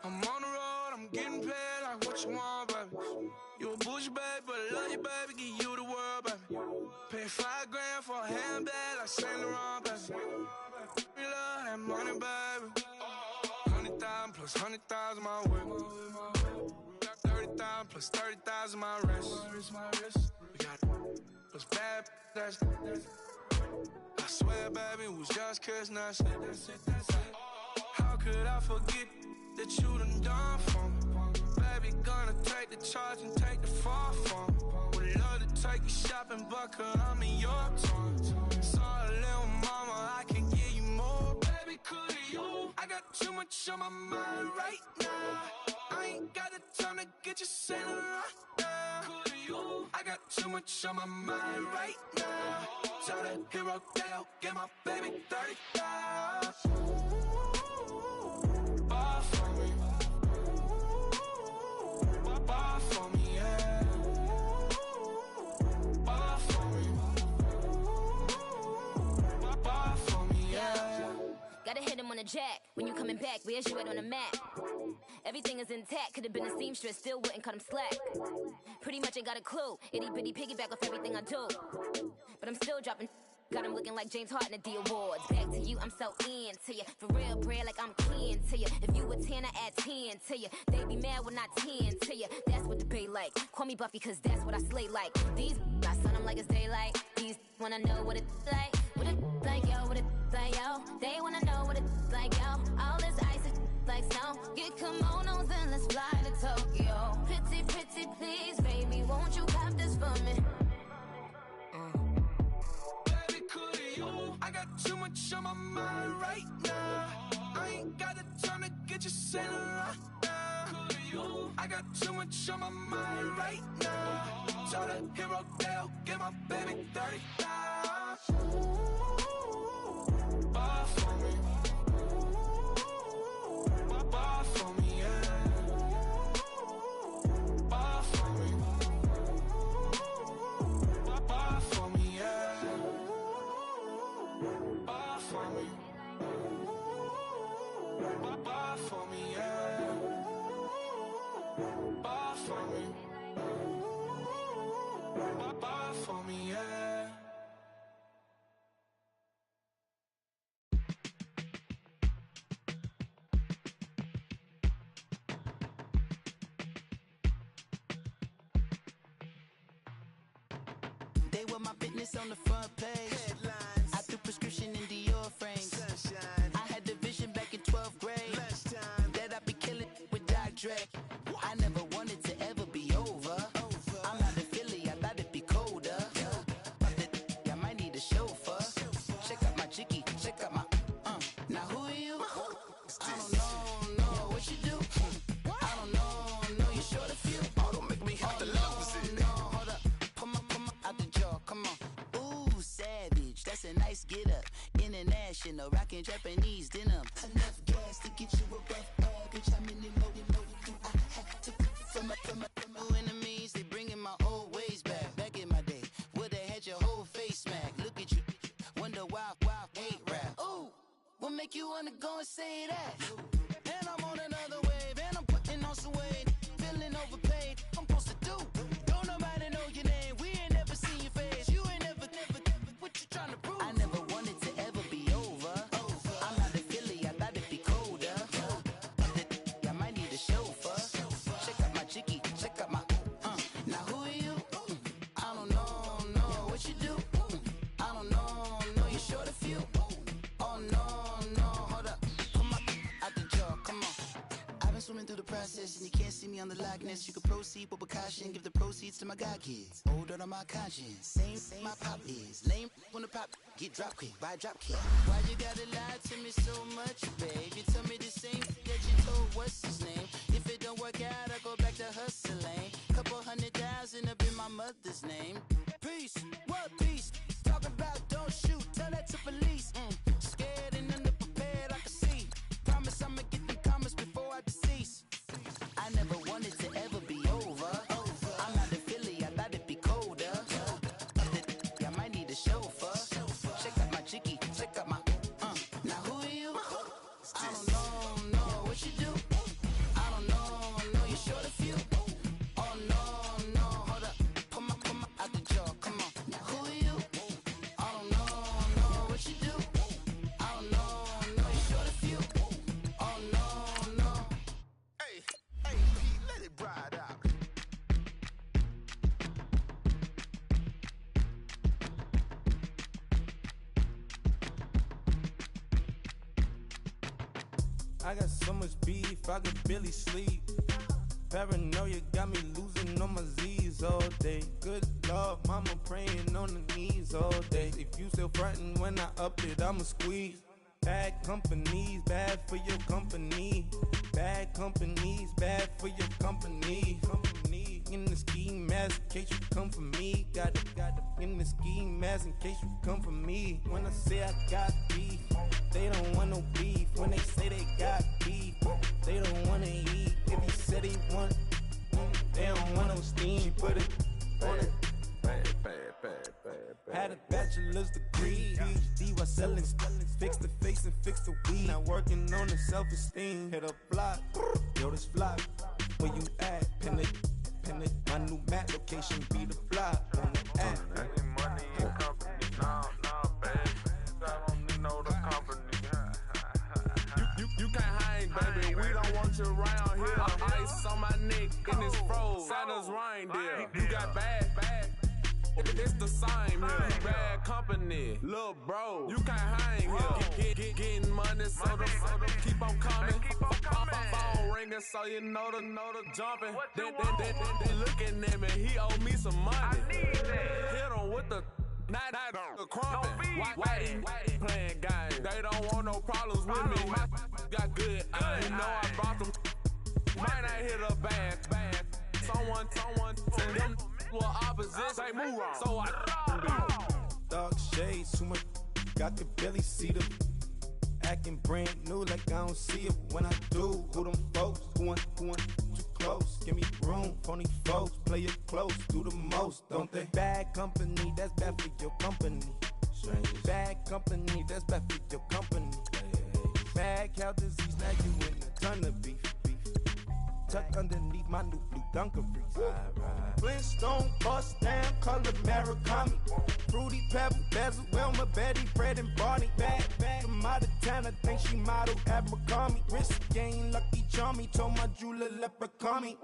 I'm on the road, I'm getting paid like what you want, baby. You a bougie, baby, but I love you, baby. Give you the world, baby. Pay $5 grand for a handbag like Saint Laurent, baby. We love that money, baby. 100,000 plus 100,000 my way. 30,000 plus 30,000 my wrist. We got those bad, that's I swear, baby, it was just kiss, that's it. How could I forget that you done for me? Baby, gonna take the charge and take the fall from me. Would love to take you shopping, but cause I'm in your time. Sorry, little mama, I can give you more. Baby, could you? I got too much on my mind right now. I ain't got the time to get you sailing right now. Could you? I got too much on my mind right now. Tell the hero that I'll get my baby 30,000. Bar for me. Bar for me, yeah. Bar for me. Bar for me, yeah. Gotta hit him on the jack. When you coming back, where's you at on the map? Everything is intact. Could've been a seamstress, still wouldn't cut him slack. Pretty much ain't got a clue. Itty bitty piggyback off everything I do. But I'm still dropping. Got him looking like James Harden at the awards. Back to you, I'm so into you. For real, bread, like I'm kin to you. If you a 10, I add 10 to you. They be mad when I 10 to you. That's what the bay like. Call me Buffy, cause that's what I slay like. These, I son them like it's daylight. These wanna know what it's like. What it like, yo, what it like, yo. They wanna know what it's like, yo. All this ice is like snow. Get kimonos and let's fly to Tokyo. Pretty, pretty, please, baby, won't you have this for me? I got too much on my mind right now. I ain't got the time to get you sailing right now. I got too much on my mind right now. Tell the hero that I'll get my baby 30,000. Bar for me. Bar for me, yeah. Bar for me. Bar for me, yeah. Bar for me. Bar for me, yeah. Bar for me. Bar for me, yeah. They were my business on the front page. Headlines. I threw prescription in Dior frames. Sunshine. I had the vision back in 12th grade. Lunchtime. That I'd be killing with Dr. Dre. I never wanted to ever be over. I'm not a Philly, I thought it'd be colder. I might need a chauffeur. Check out my chicky, check out my Now who are you? I don't know what you do. I don't know you short a few. Oh, don't make me have to lose it. No, hold up. Pull my out the jaw, come on. Ooh, savage, that's a nice get up. International, rockin' Japanese denim. Enough gas to get you a rough bitch. I'm in the loaded. I had to from my enemies, they bringing my old ways back. Back in my day, would've had your whole face smacked. Look at you, wonder why hate rap. Ooh, what make you wanna go and say that? And I'm on another wave, and I'm putting on some weight. Feeling overpaid, I'm supposed to do. Don't nobody know your name, we ain't never seen your face. You ain't never, what you trying to prove? I never wanted to ever be over. I'm not a Philly, I thought it'd be colder. I might need a chauffeur. Check out my chicky, check out my Now who are you? I don't know what you do. I don't know you short a few. Oh no, hold up. Come on, out the jaw, come on. I've been swimming through the process and you can't see me on the Loch Ness. You can proceed with caution, give the proceeds to my god kids. Older on my conscience, same my pop is. Lame when the pop get drop quick, buy drop kick. Why you gotta lie to me so much, babe? You tell me the same that you told what's his name. If it don't work out, I go back to hustling. Couple 100,000 up in my mother's name. Peace, what peace? Talk about don't shoot, tell that to police. Scared and underprepared, I can see. Promise I'ma get the comments before I decease. I never wanted to ever be over. I'm not a Philly, I thought it'd be colder. I might need a chauffeur. Check out my chicky, check out my Now who are you? I don't know what you do. I don't know you short a few. Oh no, hold up. Pull my out the jaw, come on. Now who are you? I don't know what you do. I don't know you short a few. Oh no. Hey, Pete, let it ride out. I got so much beef, I could barely sleep. Paranoia got me losing on my Z's all day. Good Lord, mama praying on the knees all day. If you still frontin' when I up it, I'ma squeeze. Bad companies, bad for your company. Bad companies, bad for your company. In the scheme, mask in case you come for me. Got in the ski mask in case you come for me. When I say I got beef, they don't want no beef. When they say they got beef, they don't wanna eat. If he said he want, they don't want no steam. She put it on it. Had a bachelor's degree, PhD while selling. Fix the face and fix the weed. Now working on the self-esteem. Hit a block, yo this flock. Where you at? Pin it. My new map location be the block on the app. Money and company, nah, baby. I don't need no company. You can't hang, baby. We don't want you around here. Ice on my neck in this froze. Santa's reindeer. You got bad. It's the same here. Bad company, little bro. You can't hang here. Getting money, so the keep on coming. Phone ringing, so you know the jumping. They looking at me. He owe me some money. Hit him with the the crumping. Whitey playing games. They don't want no problems with me. My got good. You know I brought them. Might not hit a bad. Someone send them. Well, opposite, say move wrong. So I dark shades, too much. Got the belly see them. Acting brand new like I don't see it when I do. Who them folks? Who want too close? Give me room, phony folks. Play it close, do the most, don't they? Bad company, that's bad for your company. Bad company, that's bad for your company. Bad cow disease, now you in a ton of beef. Tuck underneath my new blue Dunkaroos. Flintstone bust down, color Murakami. Fruity Pebble, Bezel, Wilma, Betty, Fred, and Barney. Bad from out of town, I think she modeled at McCarmy. Wrist game, Lucky Charmy, told my jeweler leprechaun.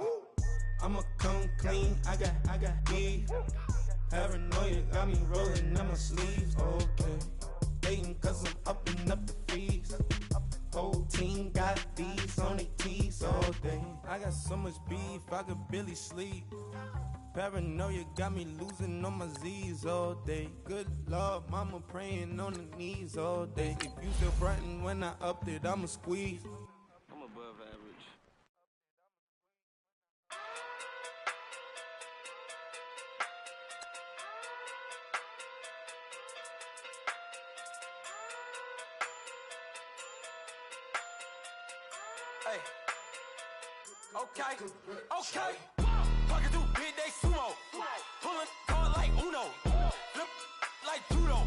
I'ma come clean, I got beef. Paranoia got me rolling on my sleeves. Okay, hating cause I'm upping up the fees. Whole team got these on their tees all day. I got so much beef, I could barely sleep. Paranoia got me losing on my Z's all day. Good Lord, mama praying on the knees all day. If you still frontin' when I upped it, I'ma squeeze. I'm above average. Hey, okay. Walking through big day sumo, pulling card like Uno, flip like judo.